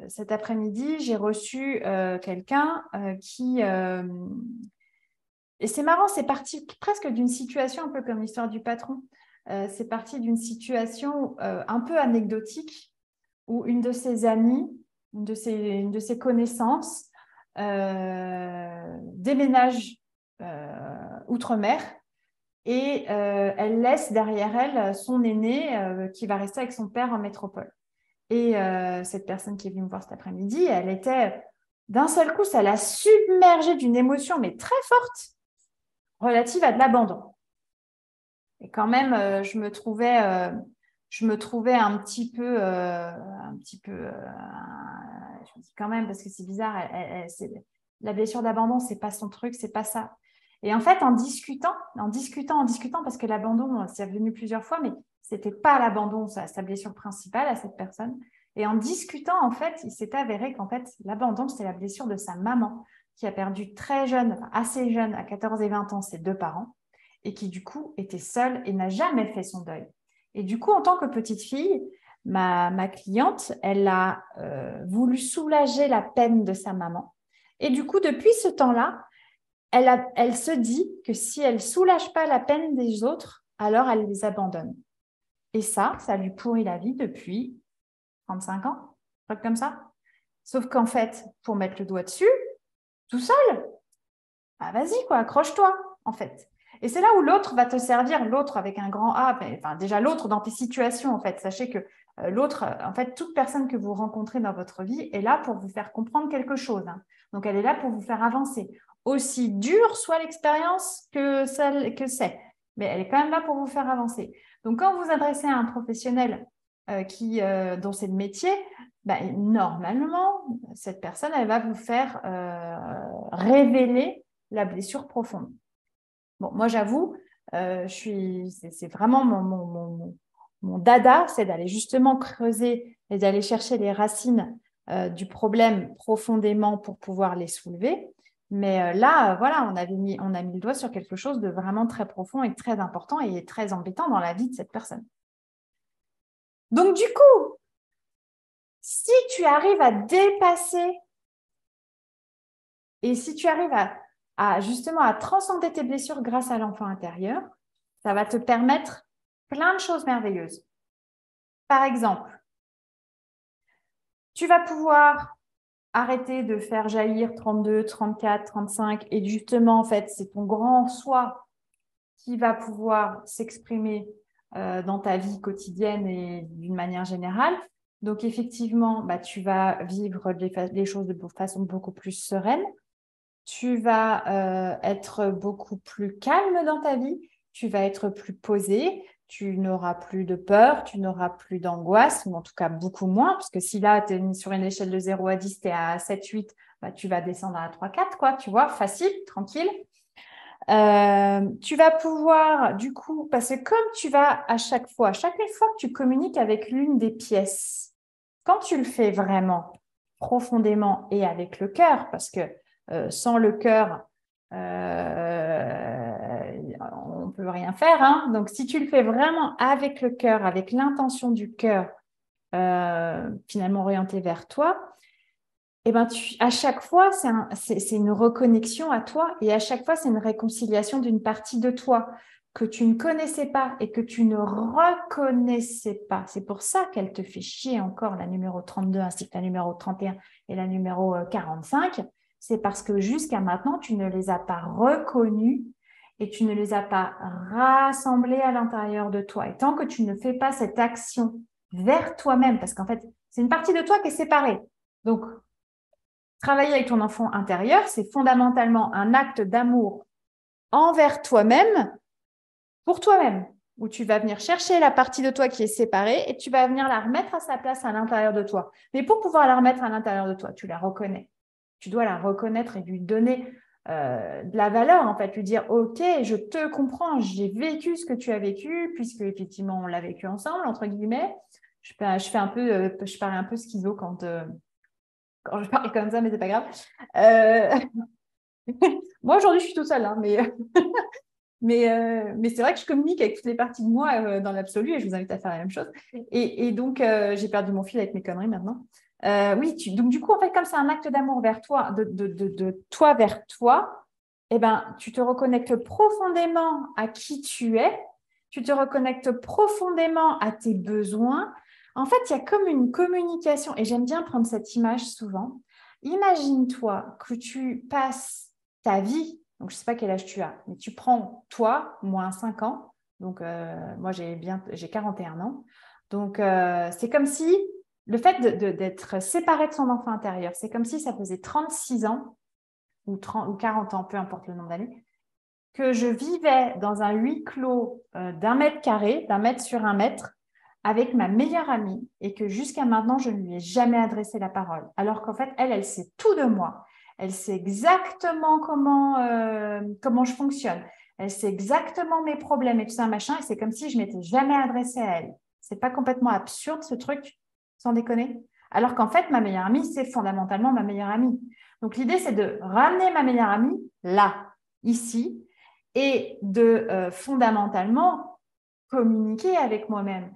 cet après-midi, j'ai reçu quelqu'un qui... et c'est marrant, c'est parti presque d'une situation, un peu comme l'histoire du patron. C'est parti d'une situation un peu anecdotique où une de ses amies, une de ses connaissances, déménage outre-mer et elle laisse derrière elle son aîné qui va rester avec son père en métropole. Et cette personne qui est venue me voir cet après-midi, elle était d'un seul coup, ça l'a submergée d'une émotion, mais très forte, relative à de l'abandon. Et quand même, je me trouvais un petit peu, je me dis quand même, parce que c'est bizarre, la blessure d'abandon, c'est pas son truc, c'est pas ça. Et en fait, en discutant, parce que l'abandon, c'est revenu plusieurs fois, mais c'était pas l'abandon, sa blessure principale à cette personne. Et en discutant, en fait, il s'est avéré qu'en fait, l'abandon, c'est la blessure de sa maman, qui a perdu très jeune, assez jeune, à 14 et 20 ans, ses deux parents, et qui du coup était seule et n'a jamais fait son deuil. Et du coup, en tant que petite fille, ma cliente, elle a voulu soulager la peine de sa maman. Et du coup, depuis ce temps-là, elle se dit que si elle ne soulage pas la peine des autres, alors elle les abandonne. Et ça lui pourrit la vie depuis 35 ans, un truc comme ça. Sauf qu'en fait, pour mettre le doigt dessus, tout seul, bah vas-y, quoi, accroche-toi, en fait. Et c'est là où l'autre va te servir, l'autre avec un grand A, enfin, déjà l'autre dans tes situations, en fait. Sachez que l'autre, en fait, toute personne que vous rencontrez dans votre vie est là pour vous faire comprendre quelque chose, hein. Donc, elle est là pour vous faire avancer. Aussi dure soit l'expérience que c'est, mais elle est quand même là pour vous faire avancer. Donc, quand vous adressez à un professionnel dont c'est le métier, normalement, cette personne, elle va vous faire révéler la blessure profonde. Bon, moi, j'avoue, c'est vraiment mon dada, c'est d'aller justement creuser et d'aller chercher les racines du problème profondément pour pouvoir les soulever. Mais là, voilà, on a mis le doigt sur quelque chose de vraiment très profond et très important et très embêtant dans la vie de cette personne. Donc, du coup, si tu arrives à dépasser et si tu arrives justement à transcender tes blessures grâce à l'enfant intérieur, ça va te permettre plein de choses merveilleuses. Par exemple, tu vas pouvoir arrêter de faire jaillir 32, 34, 35 et justement, en fait, c'est ton grand soi qui va pouvoir s'exprimer dans ta vie quotidienne et d'une manière générale. Donc, effectivement, tu vas vivre les choses de façon beaucoup plus sereine. Tu vas être beaucoup plus calme dans ta vie, tu vas être plus posé, tu n'auras plus de peur, tu n'auras plus d'angoisse, ou en tout cas beaucoup moins, parce que si là, tu es sur une échelle de 0 à 10, tu es à 7, 8, tu vas descendre à 3, 4, quoi, tu vois, facile, tranquille. Tu vas pouvoir, du coup, parce que comme tu vas à chaque fois que tu communiques avec l'une des pièces, quand tu le fais vraiment profondément et avec le cœur, parce que sans le cœur, on ne peut rien faire, hein. Donc, si tu le fais vraiment avec le cœur, avec l'intention du cœur, finalement orienté vers toi, et ben à chaque fois, c'est une reconnexion à toi et à chaque fois, c'est une réconciliation d'une partie de toi que tu ne connaissais pas et que tu ne reconnaissais pas. C'est pour ça qu'elle te fait chier encore, la numéro 32 ainsi que la numéro 31 et la numéro 45. C'est parce que jusqu'à maintenant, tu ne les as pas reconnues et tu ne les as pas rassemblées à l'intérieur de toi. Et tant que tu ne fais pas cette action vers toi-même, parce qu'en fait, c'est une partie de toi qui est séparée. Donc, travailler avec ton enfant intérieur, c'est fondamentalement un acte d'amour envers toi-même, pour toi-même, où tu vas venir chercher la partie de toi qui est séparée et tu vas venir la remettre à sa place à l'intérieur de toi. Mais pour pouvoir la remettre à l'intérieur de toi, tu la reconnais. Tu dois la reconnaître et lui donner de la valeur, en fait, lui dire « Ok, je te comprends, j'ai vécu ce que tu as vécu, puisque effectivement, on l'a vécu ensemble, entre guillemets. » Je parais un peu schizo quand je parle comme ça, mais c'est pas grave. Moi, aujourd'hui, je suis toute seule, hein, mais c'est vrai que je communique avec toutes les parties de moi dans l'absolu et je vous invite à faire la même chose. Et donc, j'ai perdu mon fil avec mes conneries maintenant. Oui, donc du coup, en fait, comme c'est un acte d'amour vers toi, de toi vers toi, eh ben, tu te reconnectes profondément à qui tu es, tu te reconnectes profondément à tes besoins. En fait, il y a comme une communication, et j'aime bien prendre cette image souvent. Imagine-toi que tu passes ta vie, donc je ne sais pas quel âge tu as, mais tu prends toi, moins 5 ans, donc moi j'ai 41 ans, donc c'est comme si le fait d'être séparé de son enfant intérieur, c'est comme si ça faisait 36 ans ou 30 ou 40 ans, peu importe le nombre d'années, que je vivais dans un huis clos d'1 mètre carré, d'1 mètre sur 1 mètre, avec ma meilleure amie et que jusqu'à maintenant, je ne lui ai jamais adressé la parole. Alors qu'en fait, elle sait tout de moi. Elle sait exactement comment je fonctionne. Elle sait exactement mes problèmes et tout ça, machin. Et c'est comme si je m'étais jamais adressée à elle. C'est pas complètement absurde, ce truc, sans déconner? Alors qu'en fait, ma meilleure amie, c'est fondamentalement ma meilleure amie. Donc, l'idée, c'est de ramener ma meilleure amie là, ici, et de fondamentalement communiquer avec moi-même,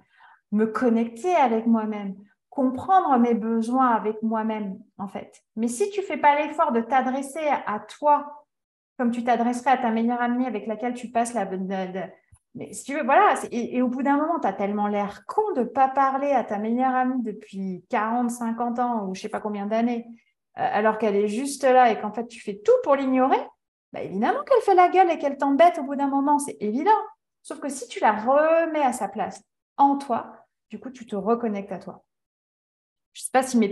me connecter avec moi-même, comprendre mes besoins avec moi-même, en fait. Mais si tu ne fais pas l'effort de t'adresser à toi, comme tu t'adresserais à ta meilleure amie avec laquelle tu passes mais si tu veux, voilà, et au bout d'un moment, tu as tellement l'air con de ne pas parler à ta meilleure amie depuis 40, 50 ans ou je ne sais pas combien d'années, alors qu'elle est juste là et qu'en fait, tu fais tout pour l'ignorer, bah, évidemment qu'elle fait la gueule et qu'elle t'embête au bout d'un moment, c'est évident. Sauf que si tu la remets à sa place en toi, du coup, tu te reconnectes à toi. Je ne sais pas si mes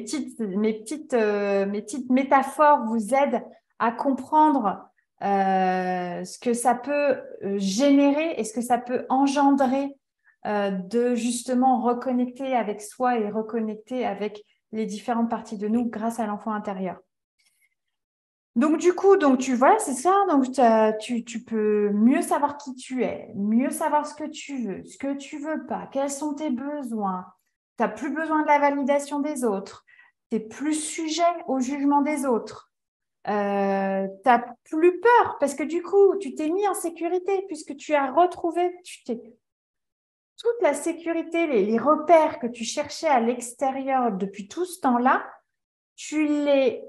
petites métaphores vous aident à comprendre ce que ça peut générer et ce que ça peut engendrer de justement reconnecter avec soi et reconnecter avec les différentes parties de nous grâce à l'enfant intérieur. Donc, du coup, tu vois, c'est ça. Donc, tu peux mieux savoir qui tu es, mieux savoir ce que tu veux, ce que tu veux pas, quels sont tes besoins. Tu n'as plus besoin de la validation des autres. Tu n'es plus sujet au jugement des autres. Tu n'as plus peur parce que du coup, tu t'es mis en sécurité puisque tu as retrouvé toute la sécurité, les repères que tu cherchais à l'extérieur depuis tout ce temps-là, tu les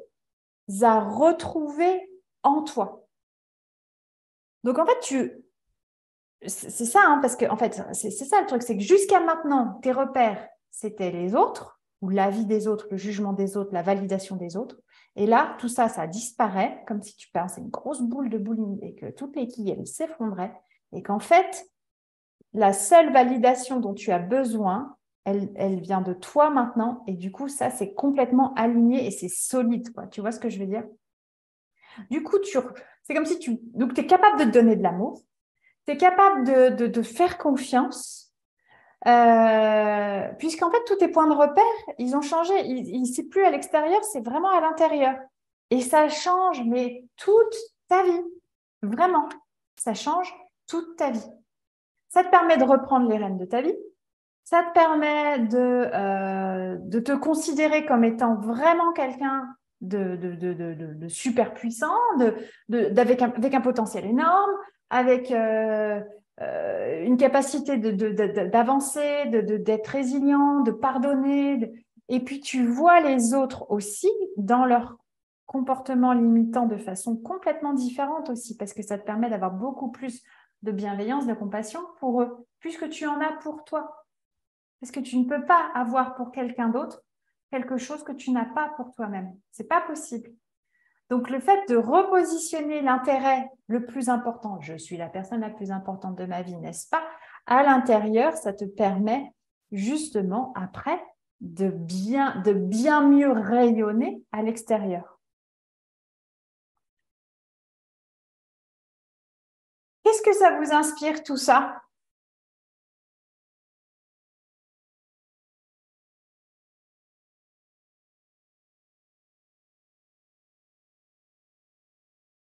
as retrouvés en toi. Donc, en fait, c'est ça, hein, parce que en fait, c'est ça le truc, c'est que jusqu'à maintenant, tes repères, c'était les autres, ou l'avis des autres, le jugement des autres, la validation des autres. Et là, tout ça, ça disparaît, comme si tu pinçais une grosse boule de bowling et que toutes les quilles, elles s'effondraient. Et qu'en fait, la seule validation dont tu as besoin, elle vient de toi maintenant. Et du coup, ça, c'est complètement aligné et c'est solide, quoi. Tu vois ce que je veux dire? Du coup, c'est comme si donc, tu es capable de te donner de l'amour, tu es capable de faire confiance, puisqu'en fait, tous tes points de repère, ils ont changé. C'est plus à l'extérieur, c'est vraiment à l'intérieur. Et ça change, mais toute ta vie, vraiment. ça change toute ta vie. Ça te permet de reprendre les rênes de ta vie. Ça te permet de te considérer comme étant vraiment quelqu'un de super puissant, avec un potentiel énorme, avec une capacité d'avancer, d'être résilient, de pardonner. Et puis, tu vois les autres aussi dans leur comportement limitant de façon complètement différente aussi, parce que ça te permet d'avoir beaucoup plus de bienveillance, de compassion pour eux, puisque tu en as pour toi. Parce que tu ne peux pas avoir pour quelqu'un d'autre quelque chose que tu n'as pas pour toi-même. C'est pas possible. Donc, le fait de repositionner l'intérêt le plus important, je suis la personne la plus importante de ma vie, n'est-ce pas? À l'intérieur, ça te permet justement après de bien mieux rayonner à l'extérieur. Qu'est-ce que ça vous inspire tout ça?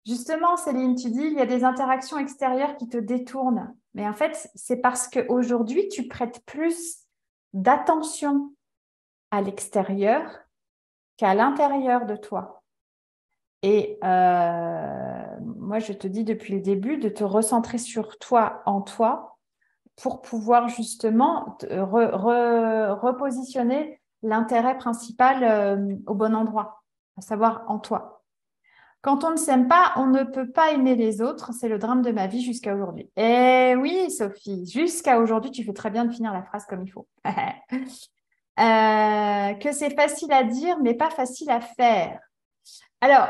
Justement, Céline, tu dis, il y a des interactions extérieures qui te détournent. Mais en fait, c'est parce qu'aujourd'hui, tu prêtes plus d'attention à l'extérieur qu'à l'intérieur de toi. Et moi, je te dis depuis le début de te recentrer sur toi, en toi, pour pouvoir justement repositionner l'intérêt principal au bon endroit, à savoir en toi. Quand on ne s'aime pas, on ne peut pas aimer les autres. C'est le drame de ma vie jusqu'à aujourd'hui. Eh oui, Sophie, jusqu'à aujourd'hui, tu fais très bien de finir la phrase comme il faut. Que c'est facile à dire, mais pas facile à faire. Alors,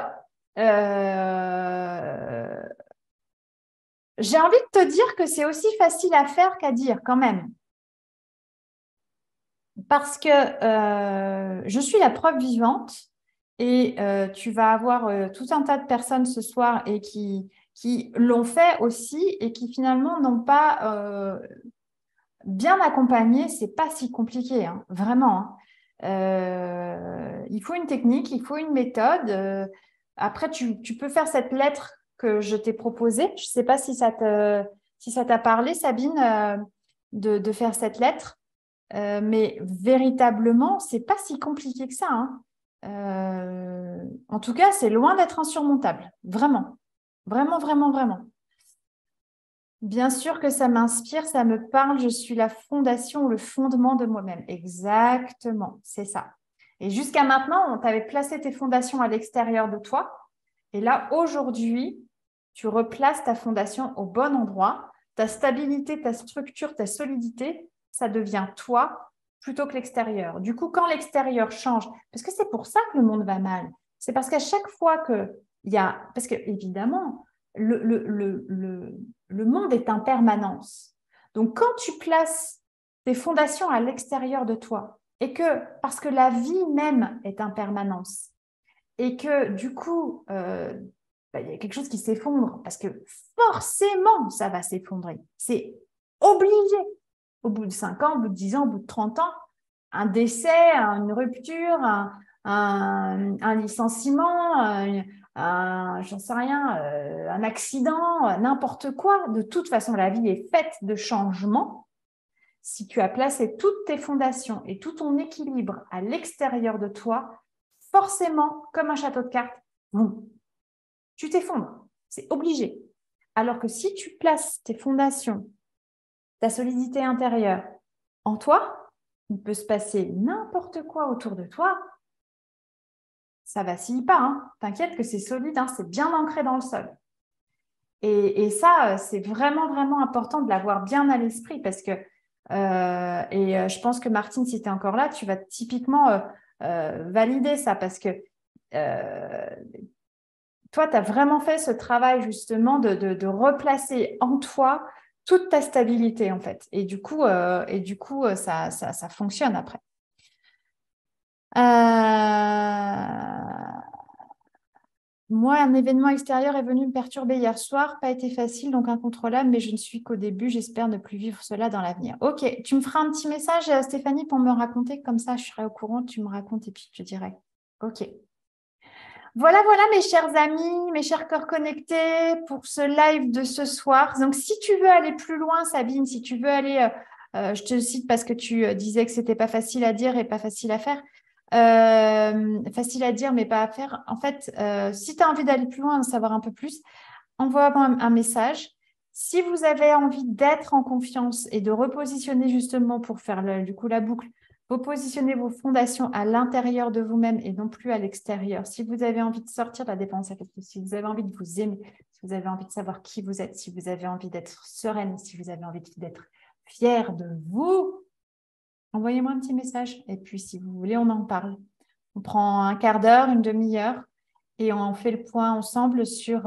euh, j'ai envie de te dire que c'est aussi facile à faire qu'à dire quand même. Parce que je suis la preuve vivante et tu vas avoir tout un tas de personnes ce soir et qui l'ont fait aussi et qui finalement n'ont pas bien accompagné. C'est pas si compliqué, hein, vraiment. Hein. Il faut une technique, il faut une méthode. Après, tu peux faire cette lettre que je t'ai proposée. Je ne sais pas si ça t'a parlé, Sabine, de faire cette lettre. Mais véritablement, c'est pas si compliqué que ça. Hein. En tout cas, c'est loin d'être insurmontable. Vraiment. Vraiment, vraiment, vraiment. Bien sûr que ça m'inspire, ça me parle. Je suis la fondation ou le fondement de moi-même. Exactement, c'est ça. Et jusqu'à maintenant, on t'avait placé tes fondations à l'extérieur de toi. Et là, aujourd'hui, tu replaces ta fondation au bon endroit. Ta stabilité, ta structure, ta solidité, ça devient toi plutôt que l'extérieur. Du coup, quand l'extérieur change, parce que c'est pour ça que le monde va mal, c'est parce qu'à chaque fois qu'il y a, parce que évidemment, le monde est en permanence. Donc, quand tu places tes fondations à l'extérieur de toi, et que, parce que la vie même est en permanence, et que du coup, il y a quelque chose qui s'effondre, parce que forcément, ça va s'effondrer. C'est obligé. Au bout de 5 ans, au bout de 10 ans, au bout de 30 ans, un décès, une rupture, un licenciement, j'en sais rien, un accident, n'importe quoi. De toute façon, la vie est faite de changements. Si tu as placé toutes tes fondations et tout ton équilibre à l'extérieur de toi, forcément, comme un château de cartes, tu t'effondres. C'est obligé. Alors que si tu places tes fondations, ta solidité intérieure en toi, il peut se passer n'importe quoi autour de toi. Ça vacille pas. Hein. T'inquiète que c'est solide, hein, c'est bien ancré dans le sol. Et ça, c'est vraiment, vraiment important de l'avoir bien à l'esprit parce que, je pense que Martine, si tu es encore là, tu vas typiquement valider ça parce que toi, tu as vraiment fait ce travail justement de replacer en toi toute ta stabilité en fait. Et du coup, ça fonctionne après. Moi, un événement extérieur est venu me perturber hier soir, pas été facile, donc incontrôlable, mais je ne suis qu'au début, j'espère ne plus vivre cela dans l'avenir. Ok, tu me feras un petit message, Stéphanie, pour me raconter, comme ça je serai au courant, tu me racontes et puis je te dirai. Ok. Voilà, voilà, mes chers amis, mes chers cœurs connectés, pour ce live de ce soir. Donc, si tu veux aller plus loin, Sabine, si tu veux aller, je te cite parce que tu disais que c'était pas facile à dire et pas facile à faire. Facile à dire, mais pas à faire. En fait, si tu as envie d'aller plus loin, d'en savoir un peu plus, envoie-moi un message. Si vous avez envie d'être en confiance et de repositionner justement pour faire du coup la boucle, vous positionnez vos fondations à l'intérieur de vous-même et non plus à l'extérieur. Si vous avez envie de sortir de la dépendance affective, si vous avez envie de vous aimer, si vous avez envie de savoir qui vous êtes, si vous avez envie d'être sereine, si vous avez envie d'être fière de vous, envoyez-moi un petit message. Et puis, si vous voulez, on en parle. On prend un quart d'heure, une demi-heure et on fait le point ensemble sur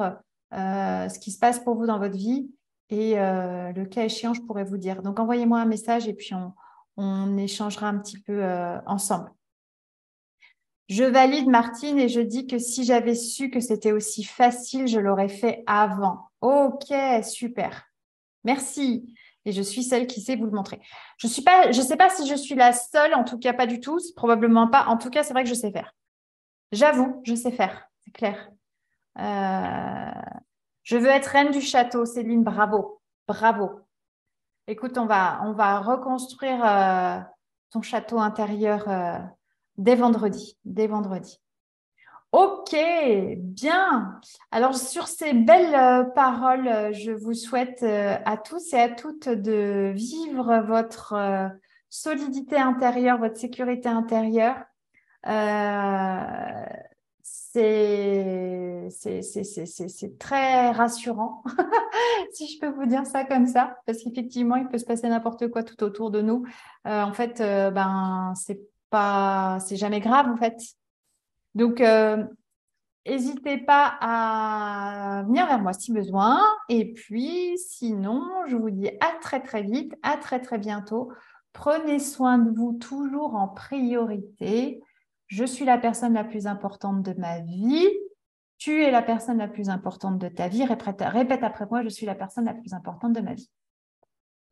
ce qui se passe pour vous dans votre vie et le cas échéant, je pourrais vous dire. Donc, envoyez-moi un message et puis on échangera un petit peu ensemble. Je valide, Martine, et je dis que si j'avais su que c'était aussi facile, je l'aurais fait avant. Ok, super. Merci. Et je suis celle qui sait vous le montrer. Je sais pas si je suis la seule, en tout cas pas du tout, probablement pas. En tout cas, c'est vrai que je sais faire. J'avoue, je sais faire, c'est clair. Je veux être reine du château, Céline, bravo, bravo. Écoute, on va reconstruire ton château intérieur dès vendredi, dès vendredi. Ok, bien. Alors, sur ces belles paroles, je vous souhaite à tous et à toutes de vivre votre solidité intérieure, votre sécurité intérieure. Euh, c'est très rassurant, si je peux vous dire ça comme ça, parce qu'effectivement, il peut se passer n'importe quoi tout autour de nous. En fait, c'est jamais grave, en fait. Donc, n'hésitez pas à venir vers moi si besoin. Et puis, sinon, je vous dis à très, très vite, à très, très bientôt. Prenez soin de vous toujours en priorité. Je suis la personne la plus importante de ma vie. Tu es la personne la plus importante de ta vie. Répète après moi, je suis la personne la plus importante de ma vie.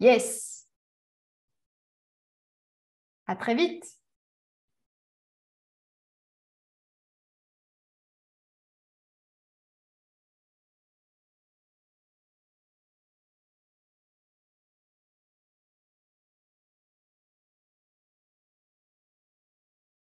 Yes. À très vite.